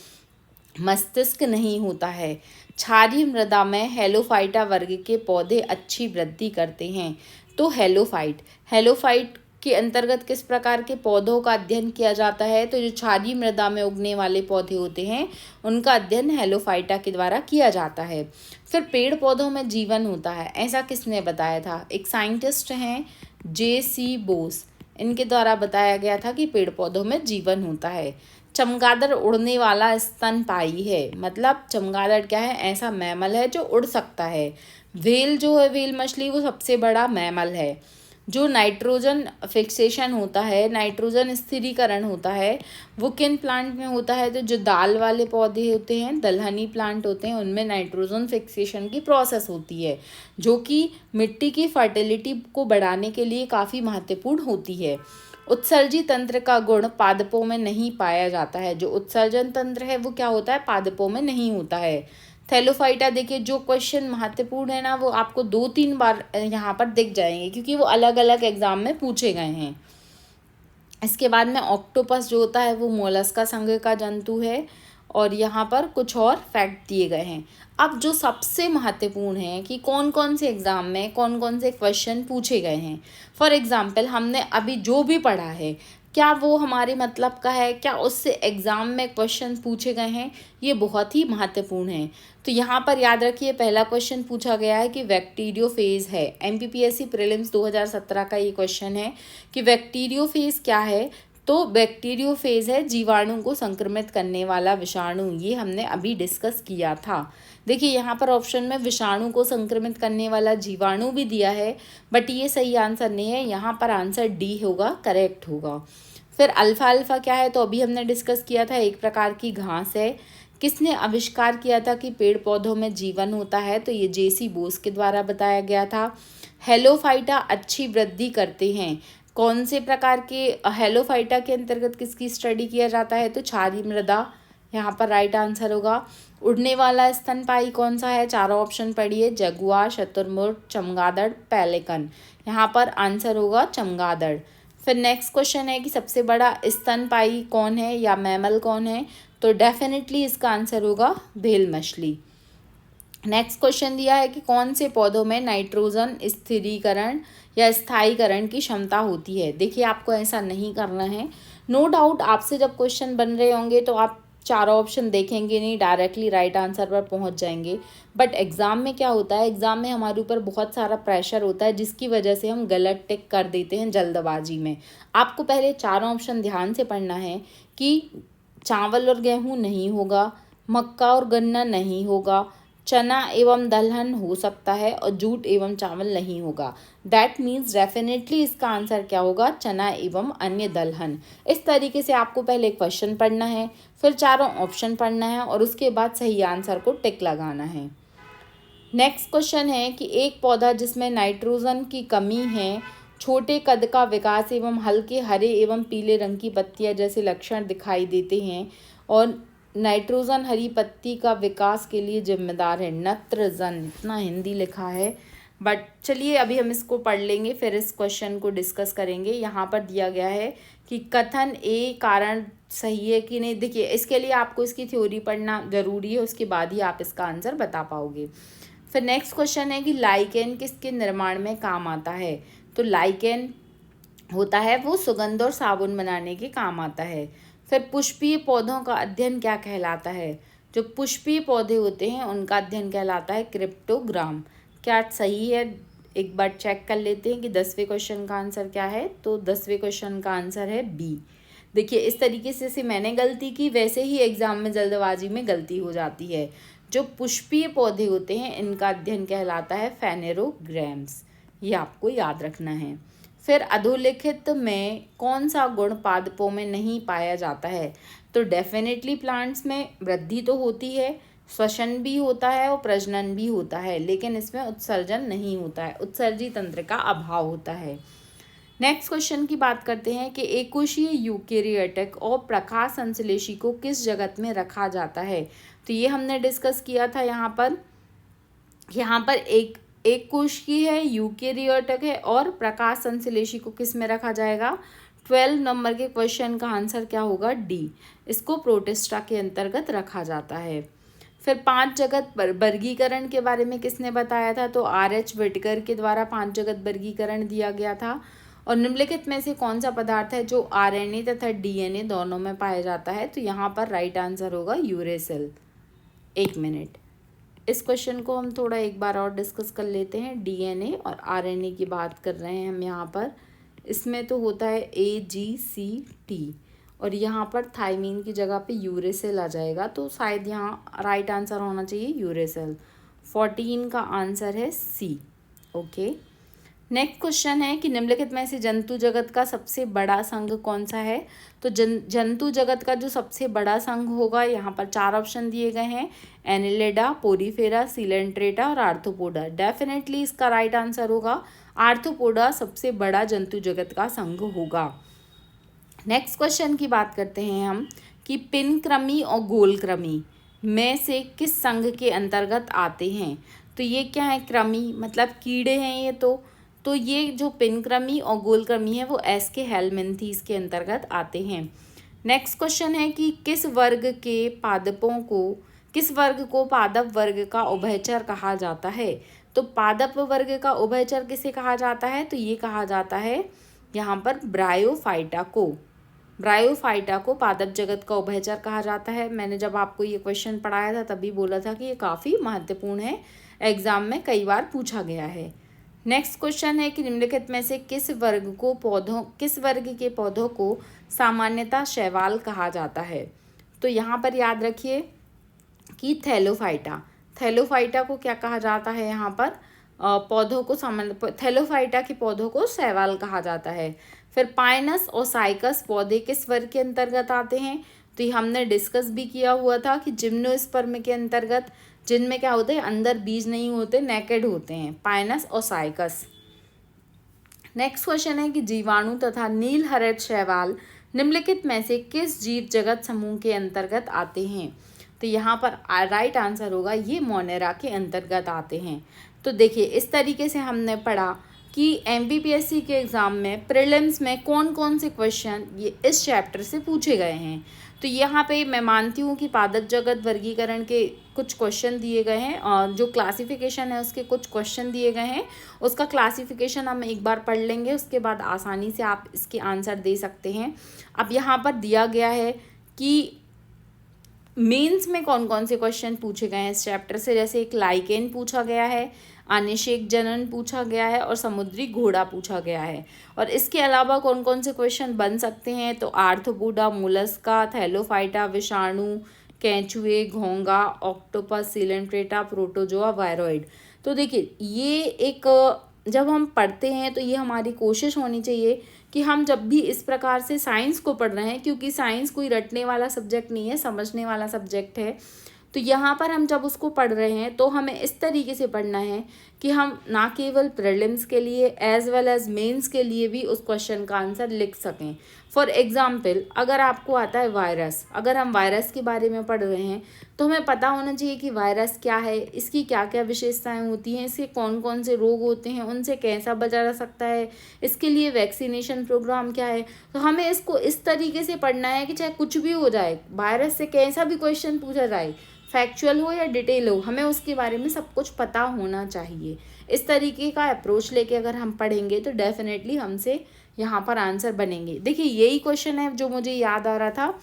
मस्तिष्क नहीं होता है। क्षारीय मृदा में हेलोफाइटा वर्ग के पौधे अच्छी वृद्धि करते हैं। तो हेलोफाइट के अंतर्गत किस प्रकार के पौधों का अध्ययन किया जाता है, तो जो क्षारीय मृदा में उगने वाले पौधे होते हैं उनका अध्ययन हेलोफाइटा के द्वारा किया जाता है। फिर पेड़ पौधों में जीवन होता है, ऐसा किसने बताया था, एक साइंटिस्ट हैं J.C. बोस, इनके द्वारा बताया गया था कि पेड़ पौधों में जीवन होता है। चमगादड़ उड़ने वाला स्तनपायी है, मतलब चमगादड़ क्या है, ऐसा मैमल है जो उड़ सकता है। व्हेल जो है, व्हेल मछली, वो सबसे बड़ा मैमल है। जो नाइट्रोजन फिक्सेशन होता है, नाइट्रोजन स्थिरीकरण होता है, वो किन प्लांट में होता है, तो जो दाल वाले पौधे होते हैं, दलहनी प्लांट होते हैं, उनमें नाइट्रोजन फिक्सेशन की प्रोसेस होती है, जो कि मिट्टी की फर्टिलिटी को बढ़ाने के लिए काफ़ी महत्वपूर्ण होती है। उत्सर्जी तंत्र का गुण पादपों में नहीं पाया जाता है। जो उत्सर्जन तंत्र है वो क्या होता है, पादपों में नहीं होता है। थैलोफाइटा, देखिए जो क्वेश्चन महत्वपूर्ण है ना वो आपको 2-3 बार यहाँ पर दिख जाएंगे क्योंकि वो अलग अलग एग्जाम में पूछे गए हैं। इसके बाद में ऑक्टोपस जो होता है वो मोलस्का संघ का जंतु है, और यहाँ पर कुछ और फैक्ट दिए गए हैं। अब जो सबसे महत्वपूर्ण है कि कौन कौन से एग्ज़ाम में कौन कौन से क्वेश्चन पूछे गए हैं। फॉर एग्ज़ाम्पल हमने अभी जो भी पढ़ा है क्या वो हमारे मतलब का है, क्या उससे एग्ज़ाम में क्वेश्चन पूछे गए हैं, ये बहुत ही महत्वपूर्ण है। तो यहाँ पर याद रखिए पहला क्वेश्चन पूछा गया है कि बैक्टीरियोफेज है, MPPSC प्रीलिम्स 2017 का ये क्वेश्चन है कि बैक्टीरियोफेज क्या है, तो बैक्टीरियोफेज है जीवाणु को संक्रमित करने वाला विषाणु, ये हमने अभी डिस्कस किया था। देखिए यहाँ पर ऑप्शन में विषाणु को संक्रमित करने वाला जीवाणु भी दिया है, बट ये सही आंसर नहीं है, यहाँ पर आंसर डी होगा, करेक्ट होगा। फिर अल्फा क्या है, तो अभी हमने डिस्कस किया था, एक प्रकार की घास है। किसने आविष्कार किया था कि पेड़ पौधों में जीवन होता है, तो ये J.C. बोस के द्वारा बताया गया था। हेलोफाइटा अच्छी वृद्धि करते हैं, कौन से प्रकार के हेलोफाइटा के अंतर्गत किसकी स्टडी किया जाता है, तो क्षारीय मृदा, यहाँ पर राइट आंसर होगा। उड़ने वाला स्तनपायी कौन सा है, चारों ऑप्शन पढ़िए, जगुआर, शुतुरमुर्ग, चमगादड़, पेलिकन, यहाँ पर आंसर होगा चमगादड़। फिर नेक्स्ट क्वेश्चन है कि सबसे बड़ा स्तनपायी कौन है या मैमल कौन है, तो डेफिनेटली इसका आंसर होगा व्हेल मछली। नेक्स्ट क्वेश्चन दिया है कि कौन से पौधों में नाइट्रोजन स्थिरीकरण या स्थायीकरण की क्षमता होती है। देखिए आपको ऐसा नहीं करना है, नो डाउट आपसे जब क्वेश्चन बन रहे होंगे तो आप चारों ऑप्शन देखेंगे नहीं, डायरेक्टली राइट आंसर पर पहुंच जाएंगे। बट एग्ज़ाम में क्या होता है, एग्ज़ाम में हमारे ऊपर बहुत सारा प्रेशर होता है जिसकी वजह से हम गलत टिक कर देते हैं जल्दबाजी में। आपको पहले चारों ऑप्शन ध्यान से पढ़ना है कि चावल और गेहूँ नहीं होगा, मक्का और गन्ना नहीं होगा, चना एवं दलहन हो सकता है, और जूट एवं चावल नहीं होगा। दैट मीन्स डेफिनेटली इसका आंसर क्या होगा, चना एवं अन्य दलहन। इस तरीके से आपको पहले क्वेश्चन पढ़ना है, फिर चारों ऑप्शन पढ़ना है, और उसके बाद सही आंसर को टिक लगाना है। नेक्स्ट क्वेश्चन है कि एक पौधा जिसमें नाइट्रोजन की कमी है, छोटे कद का विकास एवं हल्के हरे एवं पीले रंग की पत्तियां जैसे लक्षण दिखाई देते हैं, और नाइट्रोजन हरी पत्ती का विकास के लिए जिम्मेदार है। नत्रजन, इतना हिंदी लिखा है, बट चलिए अभी हम इसको पढ़ लेंगे फिर इस क्वेश्चन को डिस्कस करेंगे। यहाँ पर दिया गया है कि कथन ए कारण सही है कि नहीं। देखिए इसके लिए आपको इसकी थ्योरी पढ़ना जरूरी है, उसके बाद ही आप इसका आंसर बता पाओगे। फिर नेक्स्ट क्वेश्चन है कि लाइकेन किसके निर्माण में काम आता है, तो लाइकेन होता है वो सुगंध और साबुन बनाने के काम आता है। फिर पुष्पीय पौधों का अध्ययन क्या कहलाता है, जो पुष्पीय पौधे होते हैं उनका अध्ययन कहलाता है क्रिप्टोग्राम। क्या सही है? एक बार चेक कर लेते हैं कि 10वें क्वेश्चन का आंसर क्या है। तो 10वें क्वेश्चन का आंसर है बी। देखिए इस तरीके से मैंने गलती की, वैसे ही एग्जाम में जल्दबाजी में गलती हो जाती है। जो पुष्पीय पौधे होते हैं इनका अध्ययन कहलाता है फेनेरोग्राम्स, ये आपको याद रखना है। फिर अधोलिखित में कौन सा गुण पादपों में नहीं पाया जाता है? तो डेफिनेटली प्लांट्स में वृद्धि तो होती है, श्वसन भी होता है और प्रजनन भी होता है, लेकिन इसमें उत्सर्जन नहीं होता है, उत्सर्जी तंत्र का अभाव होता है। नेक्स्ट क्वेश्चन की बात करते हैं कि एककोशीय यूकेरियोटिक और प्रकाश संश्लेषी को किस जगत में रखा जाता है? तो ये हमने डिस्कस किया था। यहाँ पर एक कोशिकीय है, यूकेरियोटिक है और प्रकाश संश्लेषी को किस में रखा जाएगा? 12 नंबर के क्वेश्चन का आंसर क्या होगा? डी। इसको प्रोटिस्टा के अंतर्गत रखा जाता है। फिर 5 जगत वर्गीकरण के बारे में किसने बताया था? तो RH विटकर के द्वारा 5 जगत वर्गीकरण दिया गया था। और निम्नलिखित में से कौन सा पदार्थ है जो RNA तथा DNA दोनों में पाया जाता है? तो यहाँ पर राइट आंसर होगा यूरेसिल। 1 मिनट, इस क्वेश्चन को हम थोड़ा एक बार और डिस्कस कर लेते हैं। DNA और RNA की बात कर रहे हैं हम यहाँ पर। इसमें तो होता है AGCT और यहाँ पर थाइमीन की जगह पे यूरेसिल आ जाएगा, तो शायद यहाँ राइट आंसर होना चाहिए यूरेसिल। 14 का आंसर है सी। ओके, नेक्स्ट क्वेश्चन है कि निम्नलिखित में से जंतु जगत का सबसे बड़ा संघ कौन सा है? तो जंतु जगत का जो सबसे बड़ा संघ होगा, यहाँ पर 4 ऑप्शन दिए गए हैं, एनिलिडा, पोरीफेरा, सिलेंट्रेटा और आर्थ्रोपोडा। डेफिनेटली इसका राइट आंसर होगा आर्थ्रोपोडा सबसे बड़ा जंतु जगत का संघ होगा। नेक्स्ट क्वेश्चन की बात करते हैं हम कि पिनकृमि और गोलकृमि में से किस संघ के अंतर्गत आते हैं? तो ये क्या है? कृमि मतलब कीड़े हैं ये। तो ये जो पिनकृमि और गोलकृमि है वो एस के हेलमिन्थीज के अंतर्गत आते हैं। नेक्स्ट क्वेश्चन है कि किस वर्ग को पादप वर्ग का उभयचर कहा जाता है? तो पादप वर्ग का उभयचर किसे कहा जाता है? तो ये कहा जाता है यहाँ पर ब्रायोफाइटा को पादप जगत का उभयचर कहा जाता है। मैंने जब आपको ये क्वेश्चन पढ़ाया था तभी बोला था कि ये काफ़ी महत्वपूर्ण है, एग्जाम में कई बार पूछा गया है। नेक्स्ट क्वेश्चन है कि निम्नलिखित में से किस वर्ग के पौधों को सामान्यतः शैवाल कहा जाता है? तो यहाँ पर याद रखिए कि थैलोफाइटा को क्या कहा जाता है? यहाँ पर थैलोफाइटा के पौधों को शैवाल कहा जाता है। फिर पाइनस और साइकस पौधे किस वर्ग के अंतर्गत आते हैं? तो ये हमने डिस्कस भी किया हुआ था कि जिम्नोस्पर्म के अंतर्गत, जिनमें क्या होते हैं, अंदर बीज नहीं होते, नेकेड होते हैं, पाइनस और साइकस। नेक्स्ट क्वेश्चन है कि जीवाणु तथा नीलहरित शैवाल निम्नलिखित में से किस जीव जगत समूह के अंतर्गत आते हैं? तो यहाँ पर राइट आंसर होगा ये मोनेरा के अंतर्गत आते हैं। तो देखिए इस तरीके से हमने पढ़ा कि MPPSC के एग्ज़ाम में प्रीलिम्स में कौन कौन से क्वेश्चन ये इस चैप्टर से पूछे गए हैं। तो यहाँ पे मैं मानती हूँ कि पादप जगत वर्गीकरण के कुछ क्वेश्चन दिए गए हैं और जो क्लासिफिकेशन है उसके कुछ क्वेश्चन दिए गए हैं। उसका क्लासिफिकेशन हम एक बार पढ़ लेंगे, उसके बाद आसानी से आप इसके आंसर दे सकते हैं। अब यहाँ पर दिया गया है कि मेंस में कौन कौन से क्वेश्चन पूछे गए हैं इस चैप्टर से। जैसे एक लाइकेन पूछा गया है, अनिषेक जनन पूछा गया है और समुद्री घोड़ा पूछा गया है। और इसके अलावा कौन कौन से क्वेश्चन बन सकते हैं? तो आर्थ्रोपोडा, मोलस्का, थैलोफाइटा, विषाणु, केंचुए, घोंगा, ऑक्टोपस, सिलेंट्रेटा, प्रोटोजोआ, वायरोइड। तो देखिए ये एक जब हम पढ़ते हैं तो ये हमारी कोशिश होनी चाहिए कि हम जब भी इस प्रकार से साइंस को पढ़ रहे हैं, क्योंकि साइंस कोई रटने वाला सब्जेक्ट नहीं है, समझने वाला सब्जेक्ट है, तो यहाँ पर हम जब उसको पढ़ रहे हैं तो हमें इस तरीके से पढ़ना है कि हम ना केवल प्रीलिम्स के लिए एज वेल एज मेंस के लिए भी उस क्वेश्चन का आंसर लिख सकें। फॉर एग्जाम्पल, अगर आपको आता है वायरस, अगर हम वायरस के बारे में पढ़ रहे हैं तो हमें पता होना चाहिए कि वायरस क्या है, इसकी क्या क्या विशेषताएं होती हैं, इसके कौन कौन से रोग होते हैं, उनसे कैसा बचा जा सकता है, इसके लिए वैक्सीनेशन प्रोग्राम क्या है। तो हमें इसको इस तरीके से पढ़ना है कि चाहे कुछ भी हो जाए, वायरस से कैसा भी क्वेश्चन पूछा जाए, फैक्चुअल हो या डिटेल हो, हमें उसके बारे में सब कुछ पता होना चाहिए। इस तरीके का अप्रोच लेके अगर हम पढ़ेंगे तो डेफिनेटली हमसे यहाँ पर आंसर बनेंगे। देखिए यही क्वेश्चन है जो मुझे याद आ रहा था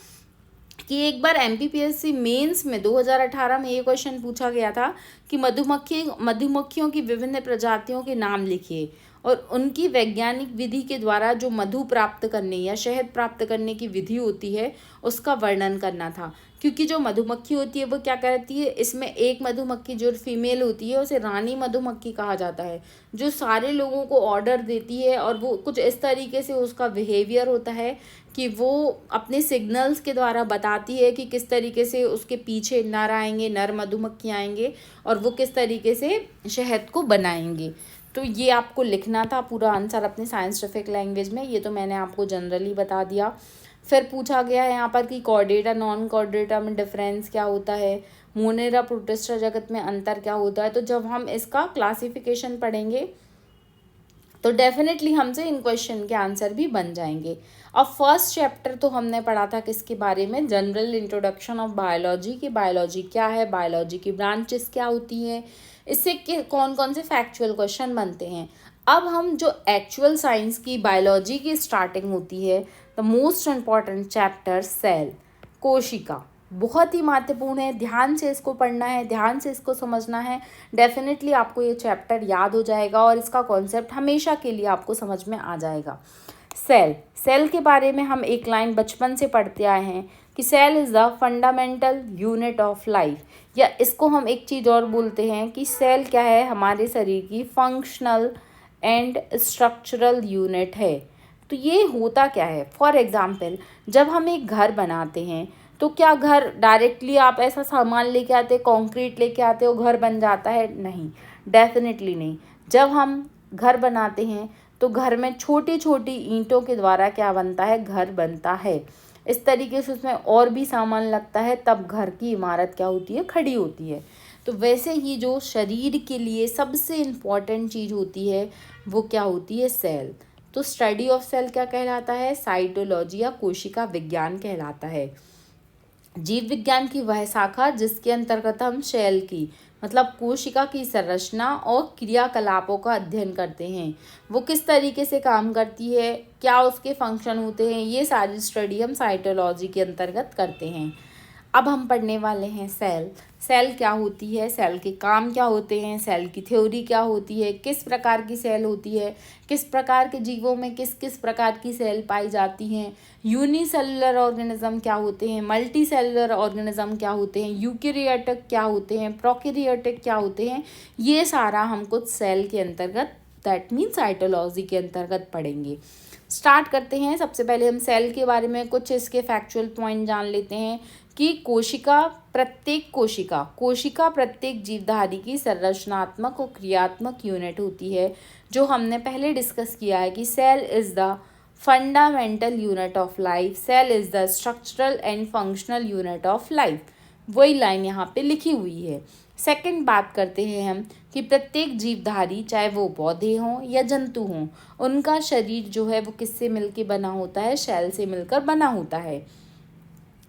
कि एक बार एमपीपीएससी मेंस में 2018 में ये क्वेश्चन पूछा गया था कि मधुमक्खियों की विभिन्न प्रजातियों के नाम लिखिए और उनकी वैज्ञानिक विधि के द्वारा जो मधु प्राप्त करने या शहद प्राप्त करने की विधि होती है उसका वर्णन करना था। क्योंकि जो मधुमक्खी होती है वो क्या करती है, इसमें एक मधुमक्खी जो फीमेल होती है उसे रानी मधुमक्खी कहा जाता है, जो सारे लोगों को ऑर्डर देती है और वो कुछ इस तरीके से उसका बिहेवियर होता है कि वो अपने सिग्नल्स के द्वारा बताती है कि किस तरीके से उसके पीछे नर आएंगे, नर मधुमक्खी आएंगे और वो किस तरीके से शहद को बनाएंगे। तो ये आपको लिखना था पूरा आंसर अपने साइंटिफिक लैंग्वेज में, ये तो मैंने आपको जनरली बता दिया। फिर पूछा गया है यहाँ पर कि कॉर्डेटा नॉन कॉर्डेटा में डिफरेंस क्या होता है, मोनेरा प्रोटिस्टा जगत में अंतर क्या होता है। तो जब हम इसका क्लासिफिकेशन पढ़ेंगे तो डेफिनेटली हमसे इन क्वेश्चन के आंसर भी बन जाएंगे। अब फर्स्ट चैप्टर तो हमने पढ़ा था किसके बारे में, जनरल इंट्रोडक्शन ऑफ बायोलॉजी की बायोलॉजी क्या है, बायोलॉजी की ब्रांचेस क्या होती हैं, इससे कौन कौन से फैक्चुअल क्वेश्चन बनते हैं। अब हम जो एक्चुअल साइंस की बायोलॉजी की स्टार्टिंग होती है, the most important chapter cell, कोशिका, बहुत ही महत्वपूर्ण है। ध्यान से इसको पढ़ना है, ध्यान से इसको समझना है। डेफिनेटली आपको ये चैप्टर याद हो जाएगा और इसका कॉन्सेप्ट हमेशा के लिए आपको समझ में आ जाएगा। सेल के बारे में हम एक लाइन बचपन से पढ़ते आए हैं कि cell is the fundamental unit of life, या इसको हम एक चीज़ और बोलते हैं कि सेल क्या है, हमारे शरीर की फंक्शनल एंड स्ट्रक्चरल यूनिट है। तो ये होता क्या है, फॉर एग्जाम्पल जब हम एक घर बनाते हैं तो क्या घर डायरेक्टली आप ऐसा सामान लेके आते, कंक्रीट लेके आते हो घर बन जाता है? नहीं, डेफिनेटली नहीं। जब हम घर बनाते हैं तो घर में छोटी छोटी ईंटों के द्वारा क्या बनता है, घर बनता है। इस तरीके से उसमें और भी सामान लगता है, तब घर की इमारत क्या होती है, खड़ी होती है। तो वैसे ही जो शरीर के लिए सबसे इम्पॉर्टेंट चीज़ होती है वो क्या होती है, सेल। तो स्टडी ऑफ सेल क्या कहलाता है, साइटोलॉजी या कोशिका विज्ञान कहलाता है। जीव विज्ञान की वह शाखा जिसके अंतर्गत हम सेल की मतलब कोशिका की संरचना और क्रियाकलापों का अध्ययन करते हैं, वो किस तरीके से काम करती है, क्या उसके फंक्शन होते हैं, ये सारी स्टडी हम साइटोलॉजी के अंतर्गत करते हैं। अब हम पढ़ने वाले हैं सेल। सेल क्या होती है, सेल के काम क्या होते हैं, सेल की थ्योरी क्या होती है, किस प्रकार की सेल होती है, किस प्रकार के जीवों में किस किस प्रकार की सेल पाई जाती हैं, यूनिसेलुलर ऑर्गेनिज्म क्या होते हैं, मल्टी सेलुलर ऑर्गेनिज्म क्या होते हैं, यूकेरियोटिक क्या होते हैं, प्रोकैरियोटिक क्या होते हैं, ये सारा हम कुछ सेल के अंतर्गत दैट मीन साइटोलॉजी के अंतर्गत पढ़ेंगे। स्टार्ट करते हैं। सबसे पहले हम सेल के बारे में कुछ इसके फैक्चुअल पॉइंट जान लेते हैं कि कोशिका प्रत्येक जीवधारी की संरचनात्मक और क्रियात्मक यूनिट होती है, जो हमने पहले डिस्कस किया है कि cell is the fundamental unit of life, cell is the structural and functional unit of life. वही लाइन यहाँ पे लिखी हुई है। सेकंड बात करते हैं हम कि प्रत्येक जीवधारी, चाहे वो पौधे हों या जंतु हों, उनका शरीर जो है वो किससे मिलकर बना होता है, सेल से मिलकर बना होता है।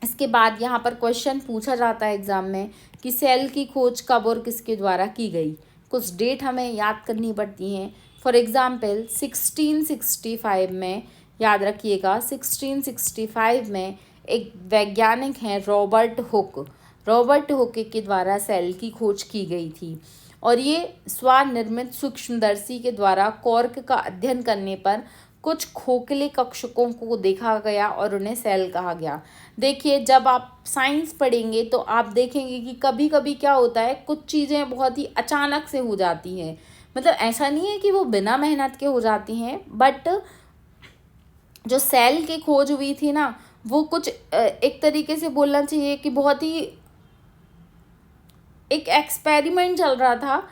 इसके बाद यहाँ पर क्वेश्चन पूछा जाता है एग्जाम में कि सेल की खोज कब और किसके द्वारा की गई। कुछ डेट हमें याद करनी पड़ती हैं। फॉर एग्जाम्पल 1665 में, याद रखिएगा 1665 में एक वैज्ञानिक हैं रॉबर्ट हुक के द्वारा सेल की खोज की गई थी और ये स्वनिर्मित सूक्ष्मदर्शी के द्वारा कॉर्क का अध्ययन करने पर कुछ खोखले कक्षकों को देखा गया और उन्हें सेल कहा गया। देखिए, जब आप साइंस पढ़ेंगे तो आप देखेंगे कि कभी कभी क्या होता है, कुछ चीज़ें बहुत ही अचानक से हो जाती हैं। मतलब ऐसा नहीं है कि वो बिना मेहनत के हो जाती हैं, बट जो सेल की खोज हुई थी ना, वो कुछ एक तरीके से बोलना चाहिए कि बहुत ही एक एक्सपेरिमेंट चल रहा था,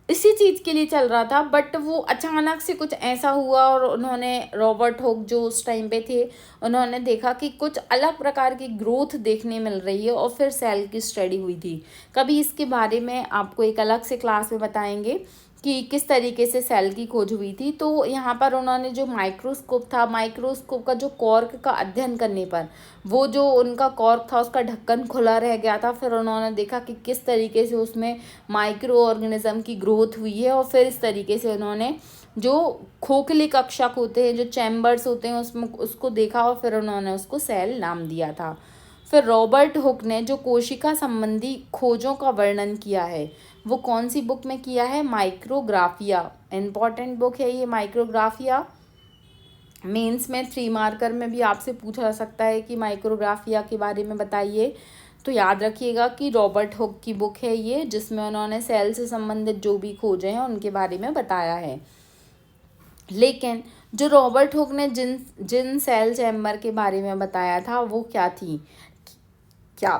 इसी चीज़ के लिए चल रहा था, बट वो अचानक से कुछ ऐसा हुआ और उन्होंने रॉबर्ट हुक जो उस टाइम पे थे, उन्होंने देखा कि कुछ अलग प्रकार की ग्रोथ देखने मिल रही है और फिर सेल की स्टडी हुई थी। कभी इसके बारे में आपको एक अलग से क्लास में बताएंगे कि किस तरीके से सेल की खोज हुई थी। तो यहाँ पर उन्होंने जो माइक्रोस्कोप था, माइक्रोस्कोप का जो कॉर्क का अध्ययन करने पर वो जो उनका कॉर्क था उसका ढक्कन खुला रह गया था। फिर उन्होंने देखा कि किस तरीके से उसमें माइक्रो ऑर्गेनिज्म की ग्रोथ हुई है और फिर इस तरीके से उन्होंने जो खोखले कक्षक होते हैं, जो चैम्बर्स होते हैं, उसमें उसको देखा और फिर उन्होंने उसको सेल नाम दिया था। फिर रॉबर्ट हुक ने जो कोशिका संबंधी खोजों का वर्णन किया है वो कौन सी बुक में किया है? माइक्रोग्राफिया। इम्पॉर्टेंट बुक है ये माइक्रोग्राफिया। मेंस में 3 मार्कर में भी आपसे पूछा जा सकता है कि माइक्रोग्राफिया के बारे में बताइए। तो याद रखिएगा कि रॉबर्ट हुक की बुक है ये, जिसमें उन्होंने सेल से संबंधित जो भी खोजे हैं उनके बारे में बताया है। लेकिन जो रॉबर्ट हुक ने जिन जिन सेल चैम्बर के बारे में बताया था वो क्या थी? क्या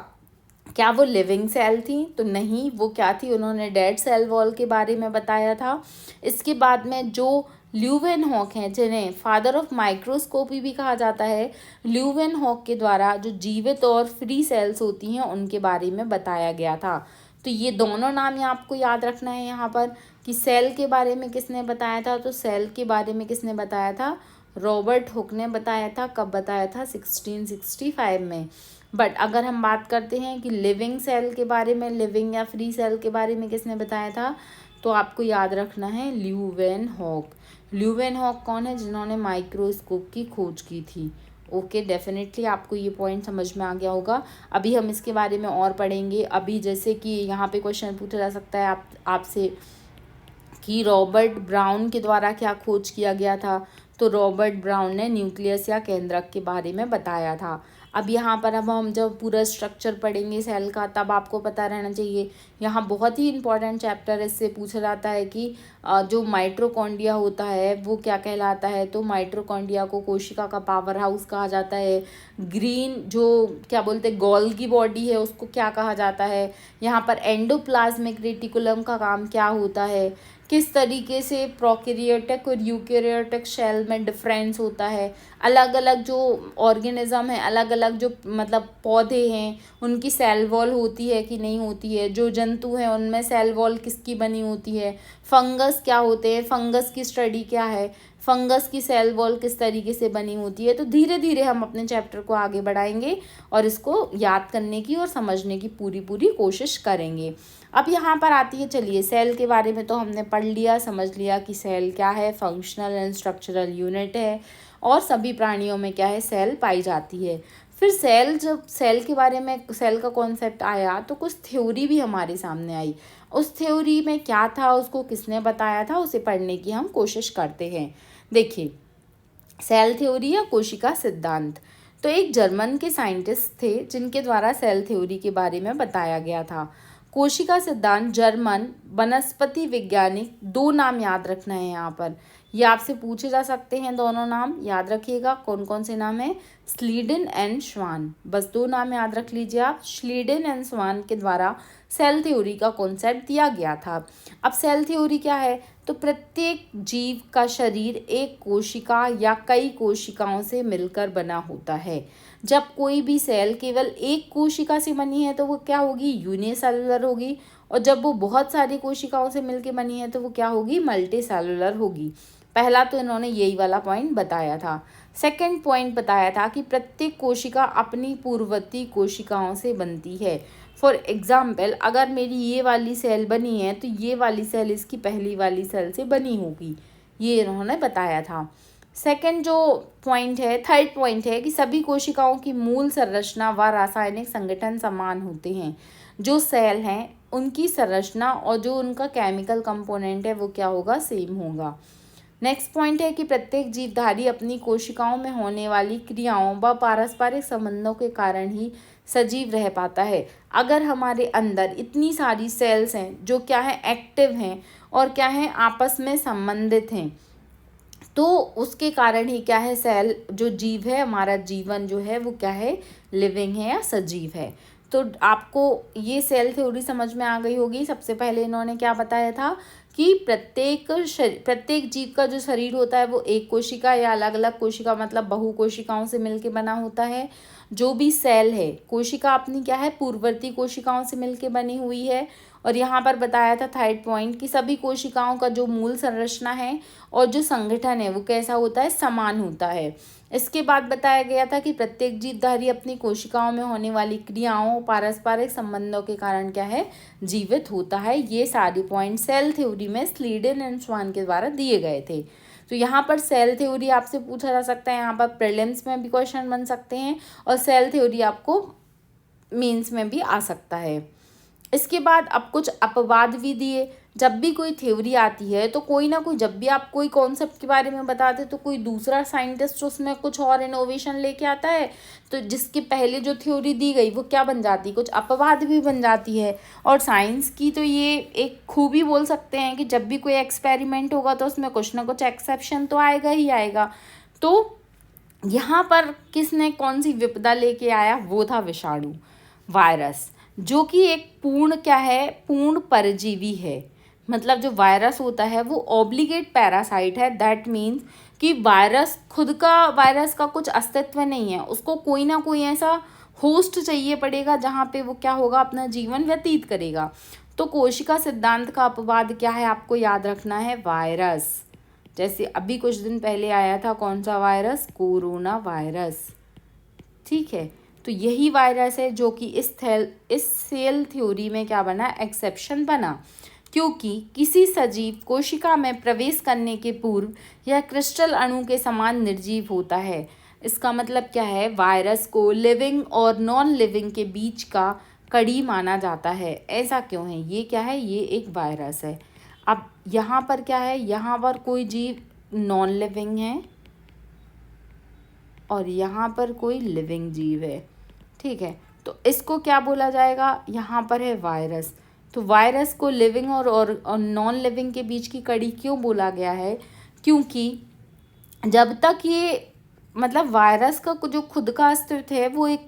क्या वो लिविंग सेल थी? तो नहीं, वो क्या थी? उन्होंने डेड सेल वॉल के बारे में बताया था। इसके बाद में जो ल्यूवेनहॉक हैं, जिन्हें फादर ऑफ माइक्रोस्कोपी भी कहा जाता है, ल्यूवेनहॉक के द्वारा जो जीवित और फ्री सेल्स होती हैं उनके बारे में बताया गया था। तो ये दोनों नाम ये आपको याद रखना है यहाँ पर कि सेल के बारे में किसने बताया था। तो सेल के बारे में किसने बताया था? रॉबर्ट हुक ने बताया था। कब बताया था? 1665 में। बट अगर हम बात करते हैं कि लिविंग सेल के बारे में, लिविंग या फ्री सेल के बारे में किसने बताया था, तो आपको याद रखना है ल्यूवेनहॉक। ल्यूवेनहॉक कौन है? जिन्होंने माइक्रोस्कोप की खोज की थी। ओके, डेफिनेटली आपको ये पॉइंट समझ में आ गया होगा। अभी हम इसके बारे में और पढ़ेंगे। अभी जैसे कि यहाँ पे क्वेश्चन पूछा जा सकता है आपसे कि रॉबर्ट ब्राउन के द्वारा क्या खोज किया गया था। तो रॉबर्ट ब्राउन ने न्यूक्लियस या केंद्रक के बारे में बताया था। अब यहाँ पर अब हम जब पूरा स्ट्रक्चर पढ़ेंगे सेल का तब आपको पता रहना चाहिए। यहाँ बहुत ही इंपॉर्टेंट चैप्टर इससे पूछा जाता है कि जो माइटोकॉन्ड्रिया होता है वो क्या कहलाता है। तो माइटोकॉन्ड्रिया को कोशिका का पावर हाउस कहा जाता है। ग्रीन जो क्या बोलते हैं गोल्गी बॉडी है उसको क्या कहा जाता है। यहाँ पर एंडोप्लाज्मिक रेटिकुलम का काम क्या होता है। किस तरीके से प्रोकैरियोटिक और यूकैरियोटिक सेल में डिफरेंस होता है। अलग अलग जो ऑर्गेनिज्म है, अलग अलग जो मतलब पौधे हैं उनकी सेल वॉल होती है कि नहीं होती है। जो जंतु हैं उनमें सेल वॉल किसकी बनी होती है। फंगस क्या होते हैं, फंगस की स्टडी क्या है, फंगस की सेल वॉल किस तरीके से बनी होती है। तो धीरे धीरे हम अपने चैप्टर को आगे बढ़ाएंगे और इसको याद करने की और समझने की पूरी पूरी कोशिश करेंगे। अब यहाँ पर आती है, चलिए सेल के बारे में तो हमने पढ़ लिया, समझ लिया कि सेल क्या है, फंक्शनल एंड स्ट्रक्चरल यूनिट है और सभी प्राणियों में क्या है, सेल पाई जाती है। फिर सेल, जब सेल के बारे में सेल का कॉन्सेप्ट आया तो कुछ थ्योरी भी हमारे सामने आई। उस थ्योरी में क्या था, उसको किसने बताया था, उसे पढ़ने की हम कोशिश करते हैं। देखिए, सेल थ्योरी या कोशिका सिद्धांत। तो एक जर्मन के साइंटिस्ट थे जिनके द्वारा सेल थ्योरी के बारे में बताया गया था। कोशिका सिद्धांत जर्मन वनस्पति वैज्ञानिक, 2 नाम याद रखना है यहाँ पर, ये आपसे पूछे जा सकते हैं। दोनों नाम याद रखिएगा। कौन कौन से नाम है? स्लीडन एंड श्वान। बस 2 नाम याद रख लीजिए आप। स्लीडन एंड श्वान के द्वारा सेल थ्योरी का कॉन्सेप्ट दिया गया था। अब सेल थ्योरी क्या है? तो प्रत्येक जीव का शरीर एक कोशिका या कई कोशिकाओं से मिलकर बना होता है। जब कोई भी सेल केवल एक कोशिका से बनी है तो वो क्या होगी? यूनिसेलुलर होगी। और जब वो बहुत सारी कोशिकाओं से मिलकर बनी है तो वो क्या होगी? मल्टी सेलुलर होगी। पहला तो इन्होंने यही वाला पॉइंट बताया था। सेकंड पॉइंट बताया था कि प्रत्येक कोशिका अपनी पूर्ववर्ती कोशिकाओं से बनती है। फॉर एग्जाम्पल, अगर मेरी ये वाली सेल बनी है तो ये वाली सेल इसकी पहली वाली सेल से बनी होगी, ये इन्होंने बताया था। सेकंड जो पॉइंट है, थर्ड पॉइंट है कि सभी कोशिकाओं की मूल संरचना व रासायनिक संगठन समान होते हैं। जो सेल हैं उनकी संरचना और जो उनका केमिकल कंपोनेंट है वो क्या होगा? सेम होगा। नेक्स्ट पॉइंट है कि प्रत्येक जीवधारी अपनी कोशिकाओं में होने वाली क्रियाओं व पारस्परिक संबंधों के कारण ही सजीव रह पाता है। अगर हमारे अंदर इतनी सारी सेल्स हैं जो क्या है, एक्टिव हैं और क्या है, आपस में संबंधित हैं, तो उसके कारण ही क्या है, सेल जो जीव है, हमारा जीवन जो है वो क्या है, लिविंग है या सजीव है। तो आपको ये सेल थ्योरी समझ में आ गई होगी। सबसे पहले इन्होंने क्या बताया था कि प्रत्येक जीव का जो शरीर होता है वो एक कोशिका या अलग अलग कोशिका मतलब बहु कोशिकाओं से मिलकर बना होता है। जो भी सेल है, कोशिका अपनी क्या है, पूर्ववर्ती कोशिकाओं से मिलकर बनी हुई है। और यहाँ पर बताया था थर्ड पॉइंट कि सभी कोशिकाओं का जो मूल संरचना है और जो संगठन है वो कैसा होता है, समान होता है। इसके बाद बताया गया था कि प्रत्येक जीवधारी अपनी कोशिकाओं में होने वाली क्रियाओं, पारस्परिक संबंधों के कारण क्या है, जीवित होता है। ये सारे पॉइंट सेल थ्योरी में स्लीडन एंड श्वान के द्वारा दिए गए थे। तो यहाँ पर सेल थ्योरी आपसे पूछा जा सकता है, यहाँ पर प्रीलिम्स में भी क्वेश्चन बन सकते हैं और सेल थ्योरी आपको मीन्स में भी आ सकता है। इसके बाद अब कुछ अपवाद भी दिए। जब भी कोई थ्योरी आती है तो कोई ना कोई, जब भी आप कोई कॉन्सेप्ट के बारे में बताते तो कोई दूसरा साइंटिस्ट उसमें कुछ और इनोवेशन लेके आता है, तो जिसके पहले जो थ्योरी दी गई वो क्या बन जाती है, कुछ अपवाद भी बन जाती है। और साइंस की तो ये एक खूबी बोल सकते हैं कि जब भी कोई एक्सपेरिमेंट होगा तो उसमें कुछ ना कुछ एक्सेप्शन तो आएगा ही आएगा। तो यहाँ पर किसने कौन सी विपदा लेके आया, वो था विषाणु, वायरस, जो कि एक पूर्ण क्या है, पूर्ण परजीवी है। मतलब जो वायरस होता है वो ऑब्लिगेट पैरासाइट है। दैट मीन्स कि वायरस खुद का, वायरस का कुछ अस्तित्व नहीं है, उसको कोई ना कोई ऐसा होस्ट चाहिए पड़ेगा जहाँ पे वो क्या होगा, अपना जीवन व्यतीत करेगा। तो कोशिका सिद्धांत का अपवाद क्या है, आपको याद रखना है, वायरस। जैसे अभी कुछ दिन पहले आया था कौन सा वायरस, कोरोना वायरस, ठीक है। तो यही वायरस है जो कि इस सेल थ्योरी में क्या बना, एक्सेप्शन बना, क्योंकि किसी सजीव कोशिका में प्रवेश करने के पूर्व यह क्रिस्टल अणु के समान निर्जीव होता है। इसका मतलब क्या है, वायरस को लिविंग और नॉन लिविंग के बीच का कड़ी माना जाता है। ऐसा क्यों है, ये क्या है, ये एक वायरस है। अब यहाँ पर क्या है, यहाँ पर कोई जीव नॉन लिविंग है और यहाँ पर कोई लिविंग जीव है, ठीक है। तो इसको क्या बोला जाएगा, यहाँ पर है वायरस। तो वायरस को लिविंग और नॉन लिविंग के बीच की कड़ी क्यों बोला गया है, क्योंकि जब तक ये, मतलब वायरस का जो खुद का अस्तित्व है वो एक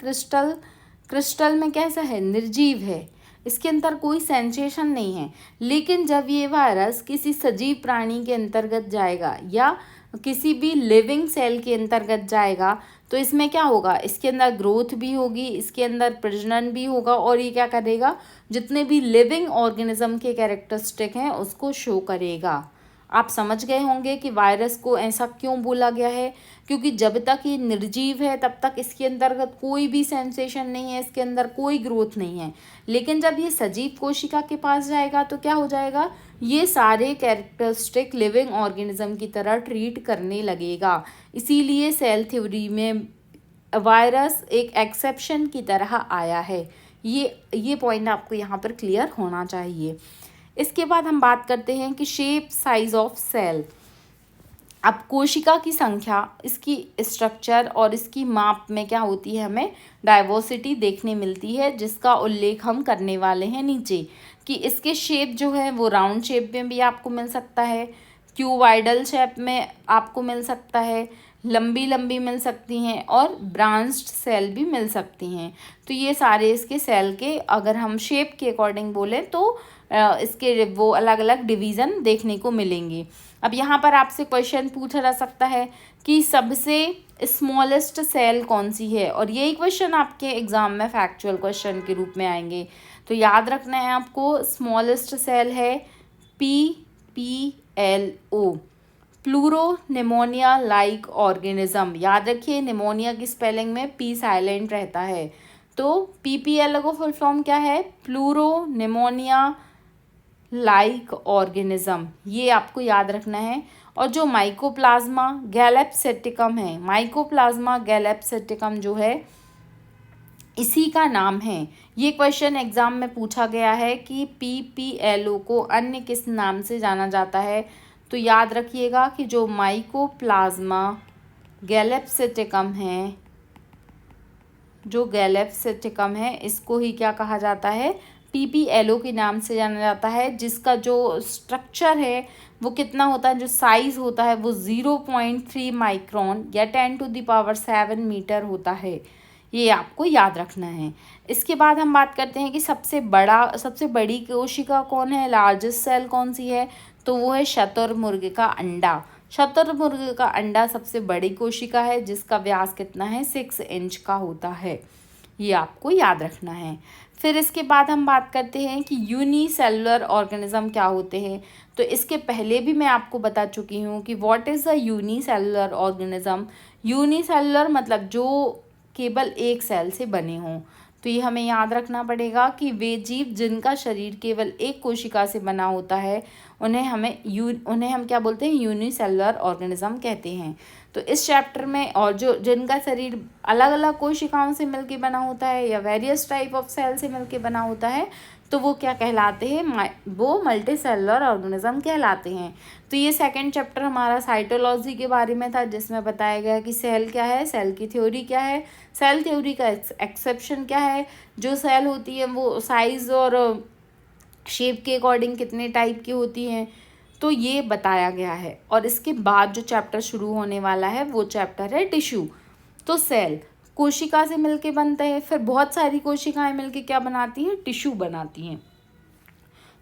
क्रिस्टल में कैसा है, निर्जीव है, इसके अंदर कोई सेंसेशन नहीं है। लेकिन जब ये वायरस किसी सजीव प्राणी के अंतर्गत जाएगा या किसी भी लिविंग सेल के अंतर्गत जाएगा तो इसमें क्या होगा, इसके अंदर ग्रोथ भी होगी, इसके अंदर प्रजनन भी होगा, और ये क्या करेगा, जितने भी लिविंग ऑर्गेनिज्म के कैरेक्टरिस्टिक हैं उसको शो करेगा। आप समझ गए होंगे कि वायरस को ऐसा क्यों बोला गया है, क्योंकि जब तक ये निर्जीव है तब तक इसके अंतर्गत कोई भी सेंसेशन नहीं है, इसके अंदर कोई ग्रोथ नहीं है। लेकिन जब ये सजीव कोशिका के पास जाएगा तो क्या हो जाएगा, ये सारे कैरेक्टरिस्टिक लिविंग ऑर्गेनिज्म की तरह ट्रीट करने लगेगा। इसीलिए सेल थ्योरी में वायरस एक एक्सेप्शन की तरह आया है। ये पॉइंट आपको यहाँ पर क्लियर होना चाहिए। इसके बाद हम बात करते हैं कि शेप, साइज ऑफ सेल। अब कोशिका की संख्या, इसकी स्ट्रक्चर और इसकी माप में क्या होती है, हमें डाइवर्सिटी देखने मिलती है, जिसका उल्लेख हम करने वाले हैं नीचे। कि इसके शेप जो है वो राउंड शेप में भी आपको मिल सकता है, क्यूबाइडल शेप में आपको मिल सकता है, लंबी लंबी मिल सकती हैं, और ब्रांच्ड सेल भी मिल सकती हैं। तो ये सारे इसके सेल के, अगर हम शेप के अकॉर्डिंग बोलें तो इसके वो अलग अलग डिवीज़न देखने को मिलेंगे। अब यहाँ पर आपसे क्वेश्चन पूछा जा सकता है कि सबसे स्मॉलेस्ट सेल कौन सी है, और यही क्वेश्चन आपके एग्ज़ाम में फैक्चुअल क्वेश्चन के रूप में आएंगे। तो याद रखना है आपको, स्मॉलेस्ट सेल है PPLO, pleuro pneumonia like organism. याद रखिए, निमोनिया की स्पेलिंग में P साइलेंट रहता है। तो PPLO को फुल फॉर्म क्या है, प्लूरो निमोनिया लाइक ऑर्गेनिज्म, ये आपको याद रखना है। और जो माइकोप्लाज्मा गैलेप्सिटिकम है, माइकोप्लाज्मा गैलेप्सिटिकम जो है इसी का नाम है। ये क्वेश्चन एग्जाम में पूछा गया है कि PPLO को अन्य किस नाम से जाना जाता है। तो याद रखिएगा कि जो माइकोप्लाज्मा गैलेप्सिटिकम है, जो गैलेप्सिटिकम है, इसको ही क्या कहा जाता है, PPLO के नाम से जाना जाता है। जिसका जो स्ट्रक्चर है वो कितना होता है, जो साइज़ होता है वो 0.3 माइक्रोन या 10⁻⁷ मीटर होता है। ये आपको याद रखना है। इसके बाद हम बात करते हैं कि सबसे बड़ी कोशिका कौन है, लार्जेस्ट सेल कौन सी है, तो वो है शुतुरमुर्ग का अंडा। शुतुरमुर्ग का अंडा सबसे बड़ी कोशिका है, जिसका व्यास कितना है, 6 इंच का होता है। ये आपको याद रखना है। फिर इसके बाद हम बात करते हैं कि यूनिसेलुलर ऑर्गेनिज्म क्या होते हैं। तो इसके पहले भी मैं आपको बता चुकी हूँ कि what is the unicellular organism. Unicellular मतलब जो केवल एक सेल से बने हों। तो ये हमें याद रखना पड़ेगा कि वे जीव जिनका शरीर केवल एक कोशिका से बना होता है उन्हें हम क्या बोलते हैं, यूनिसेलुलर ऑर्गेनिज्म कहते हैं। तो इस चैप्टर में और जो जिनका शरीर अलग अलग कोशिकाओं से मिलकर बना होता है या वेरियस टाइप ऑफ सेल से मिलकर बना होता है, तो वो क्या कहलाते हैं, वो मल्टी सेलुलर ऑर्गेनिज्म कहलाते हैं। तो ये सेकंड चैप्टर हमारा साइटोलॉजी के बारे में था, जिसमें बताया गया कि सेल क्या है, सेल की थ्योरी क्या है, सेल थ्योरी का एक्सेप्शन क्या है, जो सेल होती है वो साइज और शेप के अकॉर्डिंग कितने टाइप की होती हैं, तो ये बताया गया है। और इसके बाद जो चैप्टर शुरू होने वाला है वो चैप्टर है टिश्यू। तो सेल कोशिका से मिलके बनते हैं, फिर बहुत सारी कोशिकाएं मिलके क्या बनाती हैं, टिश्यू बनाती हैं।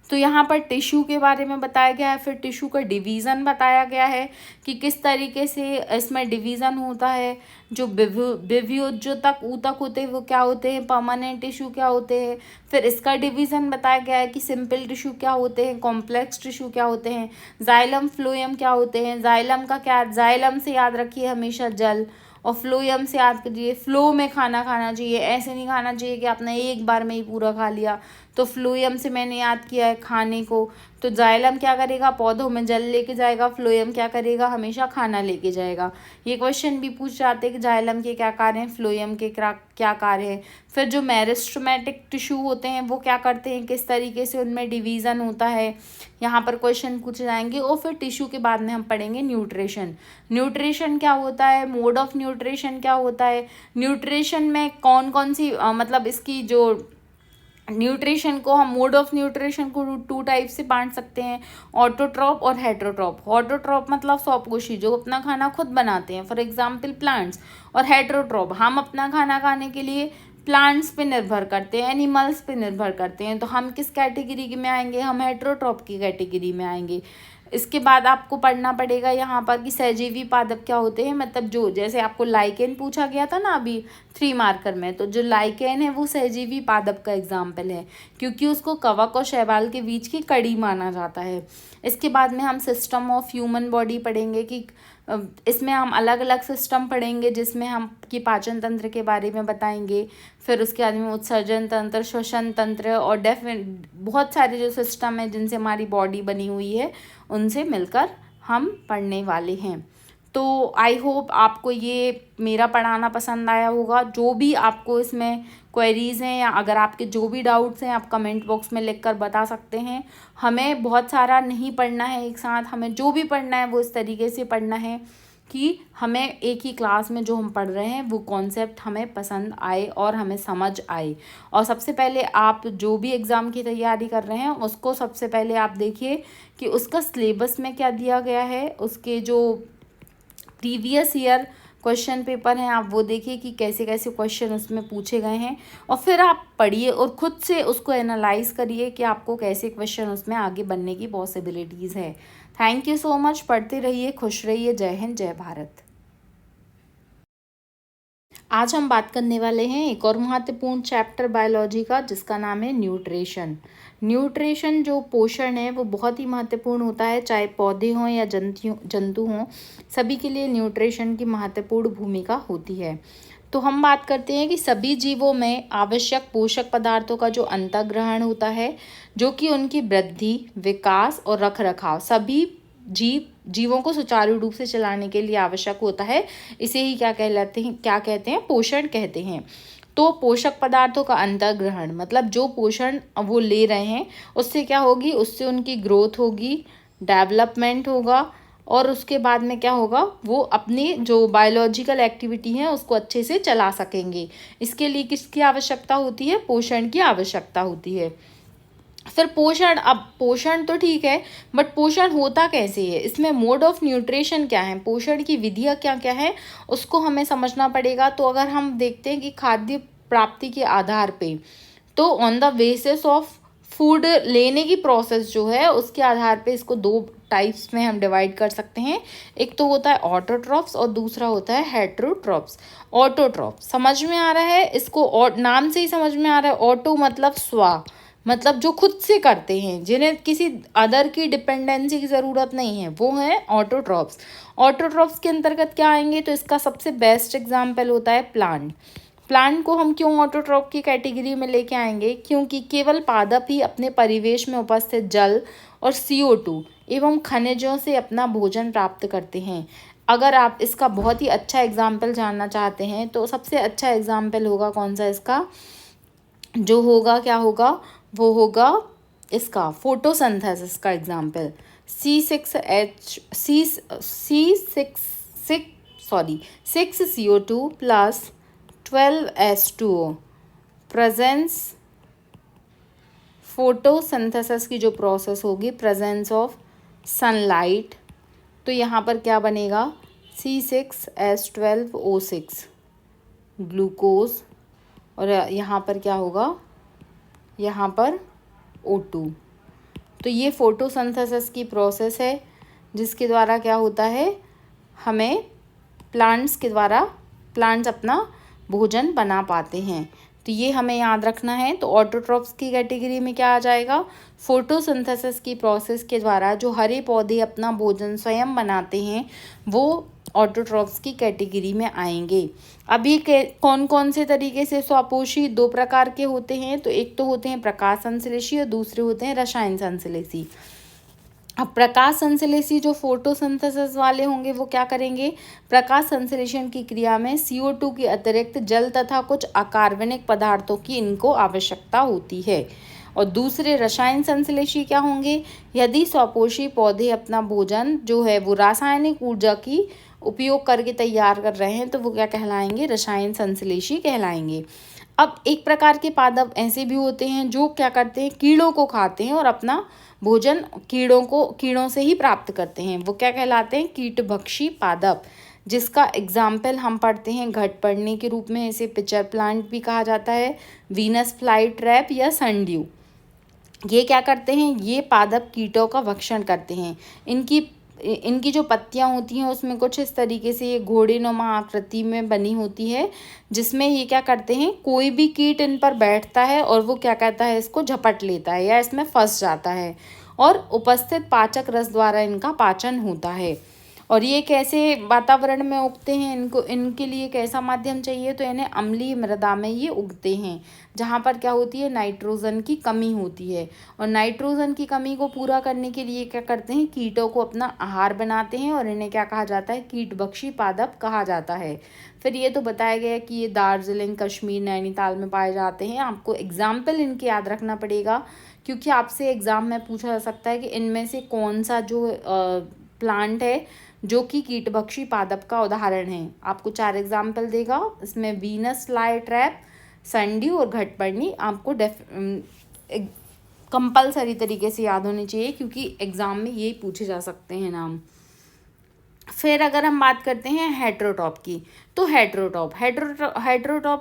तो यहाँ पर टिश्यू के बारे में बताया गया है, फिर टिश्यू का डिवीज़न बताया गया है कि किस तरीके से इसमें डिवीज़न होता है। जो विभुजतक ऊतक होते हैं वो क्या होते हैं, परमानेंट टिश्यू क्या होते हैं, फिर इसका डिवीज़न बताया गया है कि सिंपल टिश्यू क्या होते हैं, कॉम्प्लेक्स टिश्यू क्या होते हैं, जाइलम फ्लोएम क्या होते हैं। जाइलम का क्या, जाइलम से याद रखिए हमेशा जल, और फ्लोएम से याद करिए फ्लो में खाना खाना चाहिए, ऐसे नहीं खाना चाहिए कि आपने एक बार में ही पूरा खा लिया। तो फ्लोएम से मैंने याद किया है खाने को। तो जाइलम क्या करेगा, पौधों में जल लेके जाएगा, फ्लोएम क्या करेगा, हमेशा खाना लेके जाएगा। ये क्वेश्चन भी पूछ जाते हैं कि जाइलम के क्या कार्य हैं, फ्लोएम के क्या कार्य है। फिर जो मेरिस्टेमेटिक टिश्यू होते हैं वो क्या करते हैं, किस तरीके से उनमें डिवीज़न होता है, यहाँ पर क्वेश्चन पूछे जाएंगे। और फिर टिश्यू के बाद में हम पढ़ेंगे न्यूट्रिशन। न्यूट्रिशन क्या होता है, मोड ऑफ न्यूट्रिशन क्या होता है, न्यूट्रिशन में कौन कौन सी मतलब इसकी जो न्यूट्रिशन को हम मोड ऑफ न्यूट्रिशन को टू टाइप से बांट सकते हैं, ऑटोट्रॉप और हेटरोट्रॉप। ऑटोट्रॉप मतलब स्वपोषी, जो अपना खाना खुद बनाते हैं, फॉर एग्जांपल प्लांट्स। और हेटरोट्रॉप, हम अपना खाना खाने के लिए प्लांट्स पे निर्भर करते हैं, एनिमल्स पे निर्भर करते हैं। तो हम किस कैटेगरी में आएंगे, हम हेटरोट्रॉप की कैटेगरी में आएंगे। इसके बाद आपको पढ़ना पड़ेगा यहाँ पर कि सहजीवी पादप क्या होते हैं, मतलब जो जैसे आपको लाइकेन पूछा गया था ना अभी 3 मार्कर में, तो जो लाइकेन है वो सहजीवी पादप का एग्जाम्पल है, क्योंकि उसको कवक और शैवाल के बीच की कड़ी माना जाता है। इसके बाद में हम सिस्टम ऑफ ह्यूमन बॉडी पढ़ेंगे कि इसमें हम अलग अलग सिस्टम पढ़ेंगे, जिसमें हम कि पाचन तंत्र के बारे में बताएंगे, फिर उसके बाद में उत्सर्जन तंत्र, श्वसन तंत्र, और बहुत सारे जो सिस्टम है जिनसे हमारी बॉडी बनी हुई है उनसे मिलकर हम पढ़ने वाले हैं। तो आई होप आपको ये मेरा पढ़ाना पसंद आया होगा। जो भी आपको इसमें क्वेरीज़ हैं या अगर आपके जो भी डाउट्स हैं आप कमेंट बॉक्स में लिखकर बता सकते हैं। हमें बहुत सारा नहीं पढ़ना है एक साथ, हमें जो भी पढ़ना है वो इस तरीके से पढ़ना है कि हमें एक ही क्लास में जो हम पढ़ रहे हैं वो कॉन्सेप्ट हमें पसंद आए और हमें समझ आए। और सबसे पहले आप जो भी एग्ज़ाम की तैयारी कर रहे हैं उसको सबसे पहले आप देखिए कि उसका सिलेबस में क्या दिया गया है, उसके जो प्रीवियस ईयर क्वेश्चन पेपर हैं आप वो देखिए कि कैसे कैसे क्वेश्चन उसमें पूछे गए हैं, और फिर आप पढ़िए और ख़ुद से उसको एनालाइज करिए कि आपको कैसे क्वेश्चन उसमें आगे बनने की पॉसिबिलिटीज़ है। Thank you so much. पढ़ते रहिए, खुश रहिए। जय हिंद, जय भारत। आज हम बात करने वाले हैं एक और महत्वपूर्ण चैप्टर बायोलॉजी का, जिसका नाम है न्यूट्रिशन। न्यूट्रिशन जो पोषण है वो बहुत ही महत्वपूर्ण होता है, चाहे पौधे हों या जंतु हों, सभी के लिए न्यूट्रिशन की महत्वपूर्ण भूमिका होती है। तो हम बात करते हैं कि सभी जीवों में आवश्यक पोषक पदार्थों का जो अंतर्ग्रहण होता है, जो कि उनकी वृद्धि, विकास और रखरखाव सभी जीवों को सुचारू रूप से चलाने के लिए आवश्यक होता है। इसे ही क्या कहते हैं, पोषण कहते हैं। तो पोषक पदार्थों का अंतर्ग्रहण मतलब जो पोषण वो ले रहे हैं उससे क्या होगी, उससे उनकी ग्रोथ होगी, डेवलपमेंट होगा, और उसके बाद में क्या होगा, वो अपनी जो बायोलॉजिकल एक्टिविटी है उसको अच्छे से चला सकेंगे। इसके लिए किसकी आवश्यकता होती है, पोषण की आवश्यकता होती है। फिर पोषण, अब पोषण तो ठीक है, बट पोषण होता कैसे है, इसमें मोड ऑफ न्यूट्रिशन क्या है, पोषण की विधियाँ क्या क्या है, उसको हमें समझना पड़ेगा। तो अगर हम देखते हैं कि खाद्य प्राप्ति के आधार पे, तो on the basis of food लेने की प्रोसेस जो है उसके आधार पे इसको 2 टाइप्स में हम डिवाइड कर सकते हैं। एक तो होता है ऑटोट्रॉप्स और दूसरा होता है हेटरोट्रॉप्स। ऑटोट्रॉप्स समझ में आ रहा है, इसको नाम से ही समझ में आ रहा है। ऑटो मतलब स्वा, मतलब जो खुद से करते हैं, जिन्हें किसी अदर की डिपेंडेंसी की ज़रूरत नहीं है, वो है ऑटोट्रॉप्स। ऑटोट्रॉप्स के अंतर्गत क्या आएंगे, तो इसका सबसे बेस्ट एग्जाम्पल होता है प्लांट। प्लांट को हम क्यों ऑटोट्रॉप की कैटेगरी में लेके आएंगे, क्योंकि केवल पादप ही अपने परिवेश में उपस्थित जल और CO2 एवं खनिजों से अपना भोजन प्राप्त करते हैं। अगर आप इसका बहुत ही अच्छा एग्जाम्पल जानना चाहते हैं तो सबसे अच्छा एग्जाम्पल होगा कौन सा इसका, जो होगा क्या होगा, वो होगा इसका फोटोसिंथेसिस का example. Six CO2 plus 12H2O presence, photosynthesis की जो प्रोसेस होगी प्रेजेंस ऑफ सनलाइट, तो यहाँ पर क्या बनेगा C6H12O6 ग्लूकोज, और यहाँ पर क्या होगा, यहाँ पर O2। तो ये फोटोसिंथेसिस की प्रोसेस है जिसके द्वारा क्या होता है, हमें प्लांट्स अपना भोजन बना पाते हैं। तो ये हमें याद रखना है। तो ऑटोट्रॉफ्स की कैटेगरी में क्या आ जाएगा, फोटोसिंथेसिस की प्रोसेस के द्वारा जो हरे पौधे अपना भोजन स्वयं बनाते हैं वो ऑटोट्रॉफ्स की कैटेगरी में आएंगे। अब ये कौन कौन से तरीके से स्वापोषी दो प्रकार के होते हैं, तो एक तो होते हैं प्रकाश संश्लेषी और दूसरे होते हैं रसायन संश्लेषी। अब प्रकाश संश्लेषी जो फोटोसिंथेसिस वाले होंगे वो क्या करेंगे, प्रकाश संश्लेषण की क्रिया में CO2 के अतिरिक्त जल तथा कुछ अकार्बनिक पदार्थों की इनको आवश्यकता होती है। और दूसरे रसायन संश्लेषी क्या होंगे, यदि स्वपोषी पौधे अपना भोजन जो है वो रासायनिक ऊर्जा की उपयोग करके तैयार कर रहे हैं तो वो क्या कहलाएंगे, रसायन संश्लेषी कहलाएंगे। अब एक प्रकार के पादप ऐसे भी होते हैं जो क्या करते हैं, कीड़ों को खाते हैं और अपना भोजन कीड़ों से ही प्राप्त करते हैं, वो क्या कहलाते हैं, कीटभक्षी पादप, जिसका एग्जाम्पल हम पढ़ते हैं घटपर्णी के रूप में। इसे पिचर प्लांट भी कहा जाता है, वीनस फ्लाई ट्रैप या सनड्यू। ये क्या करते हैं, ये पादप कीटों का भक्षण करते हैं। इनकी जो पत्तियां होती हैं उसमें कुछ इस तरीके से ये घोड़ेनुमा आकृति में बनी होती है, जिसमें ये क्या करते हैं, कोई भी कीट इन पर बैठता है और वो क्या कहता है, इसको झपट लेता है या इसमें फंस जाता है और उपस्थित पाचक रस द्वारा इनका पाचन होता है। और ये कैसे वातावरण में उगते हैं, इनके लिए कैसा माध्यम चाहिए, तो इन्हें अम्लीय मृदा में ये उगते हैं जहाँ पर क्या होती है, नाइट्रोजन की कमी होती है। और नाइट्रोजन की कमी को पूरा करने के लिए क्या करते हैं, कीटों को अपना आहार बनाते हैं और इन्हें क्या कहा जाता है, कीटभक्षी पादप कहा जाता है। फिर ये तो बताया गया कि ये दार्जिलिंग, कश्मीर, नैनीताल में पाए जाते हैं। आपको एग्जाम्पल इनके याद रखना पड़ेगा क्योंकि आपसे एग्जाम में पूछा जा सकता है कि इनमें से कौन सा जो प्लांट है जो कि कीटभक्षी पादप का उदाहरण है। आपको 4 एग्जाम्पल देगा, इसमें वीनस फ्लाई ट्रैप, सनड्यू और घटपर्णी आपको कंपलसरी तरीके से याद होने चाहिए क्योंकि एग्जाम में यही पूछे जा सकते हैं नाम। फिर अगर हम बात करते हैं हेटेरोटॉप की, तो हेटेरोटॉप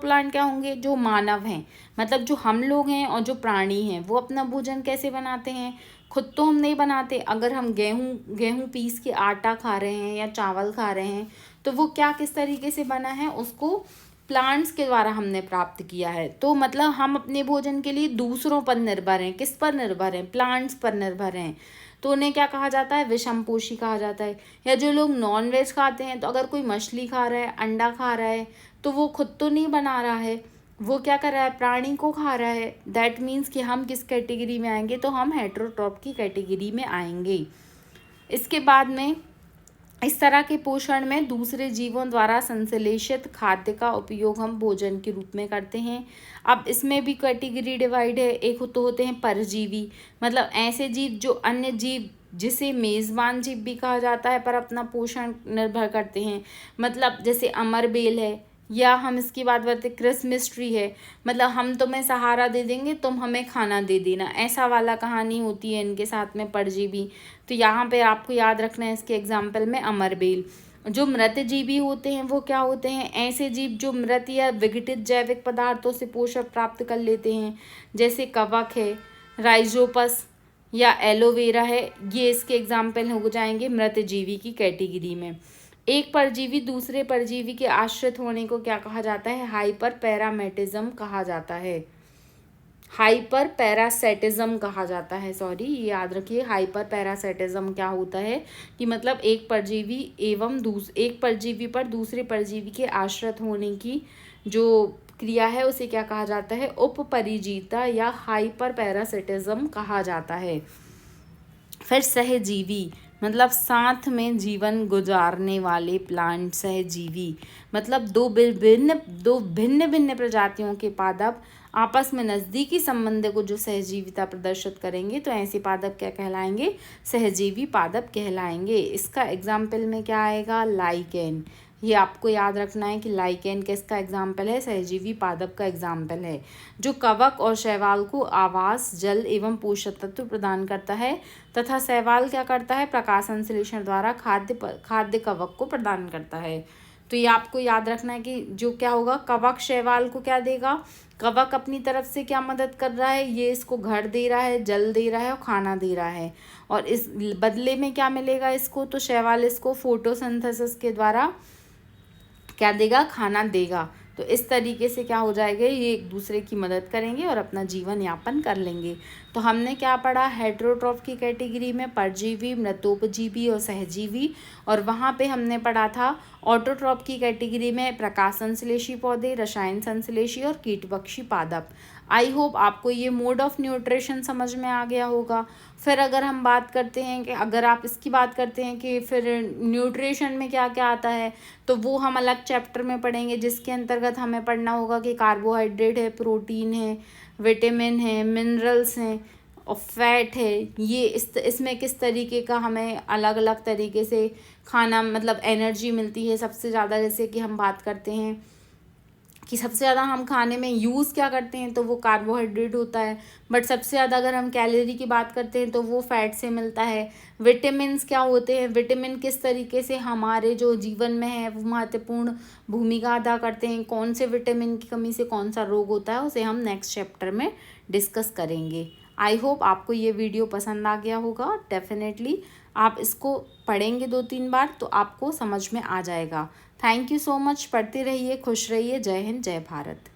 प्लांट क्या होंगे, जो मानव हैं, मतलब जो हम लोग हैं और जो प्राणी हैं वो अपना भोजन कैसे बनाते हैं, खुद तो हम नहीं बनाते। अगर हम गेहूँ पीस के आटा खा रहे हैं या चावल खा रहे हैं तो वो क्या किस तरीके से बना है, उसको प्लांट्स के द्वारा हमने प्राप्त किया है। तो मतलब हम अपने भोजन के लिए दूसरों पर निर्भर हैं, किस पर निर्भर हैं, प्लांट्स पर निर्भर हैं। तो उन्हें क्या कहा जाता है, विषमपोषी कहा जाता है। या जो लोग नॉन वेज खाते हैं, तो अगर कोई मछली खा रहा है, अंडा खा रहा है, तो वो खुद तो नहीं बना रहा है, वो क्या कर रहा है, प्राणी को खा रहा है। दैट मीन्स कि हम किस कैटेगरी में आएंगे, तो हम हेटेरोट्रॉप की कैटेगरी में आएंगे। इसके बाद में इस तरह के पोषण में दूसरे जीवों द्वारा संश्लेषित खाद्य का उपयोग हम भोजन के रूप में करते हैं। अब इसमें भी कैटेगरी डिवाइड है। एक तो होते हैं परजीवी, मतलब ऐसे जीव जो अन्य जीव जिसे मेज़बान जीव भी कहा जाता है पर अपना पोषण निर्भर करते हैं, मतलब जैसे अमरबेल है, या हम इसकी बात करते क्रिसमस ट्री है, मतलब हम तुम्हें सहारा दे देंगे, तुम हमें खाना दे देना, ऐसा वाला कहानी होती है इनके साथ में परजीवी। तो यहाँ पे आपको याद रखना है इसके एग्जाम्पल में अमरबेल। जो मृत जीवी होते हैं वो क्या होते हैं, ऐसे जीव जो मृत या विघटित जैविक पदार्थों से पोषण प्राप्त कर लेते हैं, जैसे कवक है, राइजोपस या एलोवेरा है, ये इसके एग्जाम्पल हो जाएंगे मृत जीवी की कैटेगरी में। एक परजीवी दूसरे परजीवी के आश्रित होने को क्या कहा जाता है, हाइपर पैरामेटिज्म कहा जाता है, हाइपर पैरासाइटिज्म कहा जाता है, सॉरी ये याद रखिए। हाइपर पैरासाइटिज्म क्या होता है कि मतलब एक परजीवी एक परजीवी पर दूसरे परजीवी के आश्रित होने की जो क्रिया है उसे क्या कहा जाता है, उपपरिजीता या हाइपर पैरासाइटिज्म कहा जाता है। फिर सहजीवी मतलब साथ में जीवन गुजारने वाले प्लांट। सहजीवी मतलब दो भिन्न भिन्न प्रजातियों के पादप आपस में नज़दीकी संबंध को जो सहजीविता प्रदर्शित करेंगे, तो ऐसे पादप क्या कहलाएंगे? सहजीवी पादप कहलाएंगे। इसका एग्जाम्पल में क्या आएगा? लाइकेन। ये आपको याद रखना है कि लाइकेन किसका एग्जाम्पल है? सहजीवी पादप का एग्जाम्पल है, जो कवक और शैवाल को आवास, जल एवं पोषक तत्व प्रदान करता है, तथा शैवाल क्या करता है? प्रकाश संश्लेषण द्वारा खाद्य कवक को प्रदान करता है। तो ये आपको याद रखना है कि जो क्या होगा, कवक शैवाल को क्या देगा? कवक अपनी तरफ से क्या मदद कर रहा है? ये इसको घर दे रहा है, जल दे रहा है और खाना दे रहा है, और इस बदले में क्या मिलेगा इसको? तो शैवाल इसको फोटोसिंथेसिस के द्वारा क्या देगा? खाना देगा। तो इस तरीके से क्या हो जाएगा, ये एक दूसरे की मदद करेंगे और अपना जीवन यापन कर लेंगे। तो हमने क्या पढ़ा? हेटेरोट्रॉफ की कैटेगरी में परजीवी, मृतोपजीवी और सहजीवी, और वहाँ पे हमने पढ़ा था ऑटोट्रॉफ की कैटेगरी में प्रकाश संश्लेषी पौधे, रसायन संश्लेषी और कीटभक्षी पादप। आई होप आपको ये मोड ऑफ न्यूट्रिशन समझ में आ गया होगा। फिर अगर हम बात करते हैं कि अगर आप इसकी बात करते हैं कि फिर न्यूट्रिशन में क्या क्या आता है, तो वो हम अलग चैप्टर में पढ़ेंगे, जिसके अंतर्गत हमें पढ़ना होगा कि कार्बोहाइड्रेट है, प्रोटीन है, विटामिन है, मिनरल्स हैं और फैट है। ये इसमें किस तरीके का हमें अलग अलग तरीके से खाना मतलब एनर्जी मिलती है। सबसे ज़्यादा जैसे कि हम बात करते हैं कि सबसे ज़्यादा हम खाने में यूज़ क्या करते हैं, तो वो कार्बोहाइड्रेट होता है, बट सबसे ज़्यादा अगर हम कैलोरी की बात करते हैं तो वो फैट से मिलता है। विटामिन्स क्या होते हैं? विटामिन किस तरीके से हमारे जो जीवन में है वो महत्वपूर्ण भूमिका अदा करते हैं। कौन से विटामिन की कमी से कौन सा रोग होता है, उसे हम नेक्स्ट चैप्टर में डिस्कस करेंगे। आई होप आपको ये वीडियो पसंद आ गया होगा। डेफिनेटली आप इसको पढ़ेंगे 2-3 बार तो आपको समझ में आ जाएगा। Thank you so much. पढ़ते रहिए, खुश रहिए। जय हिंद, जय भारत।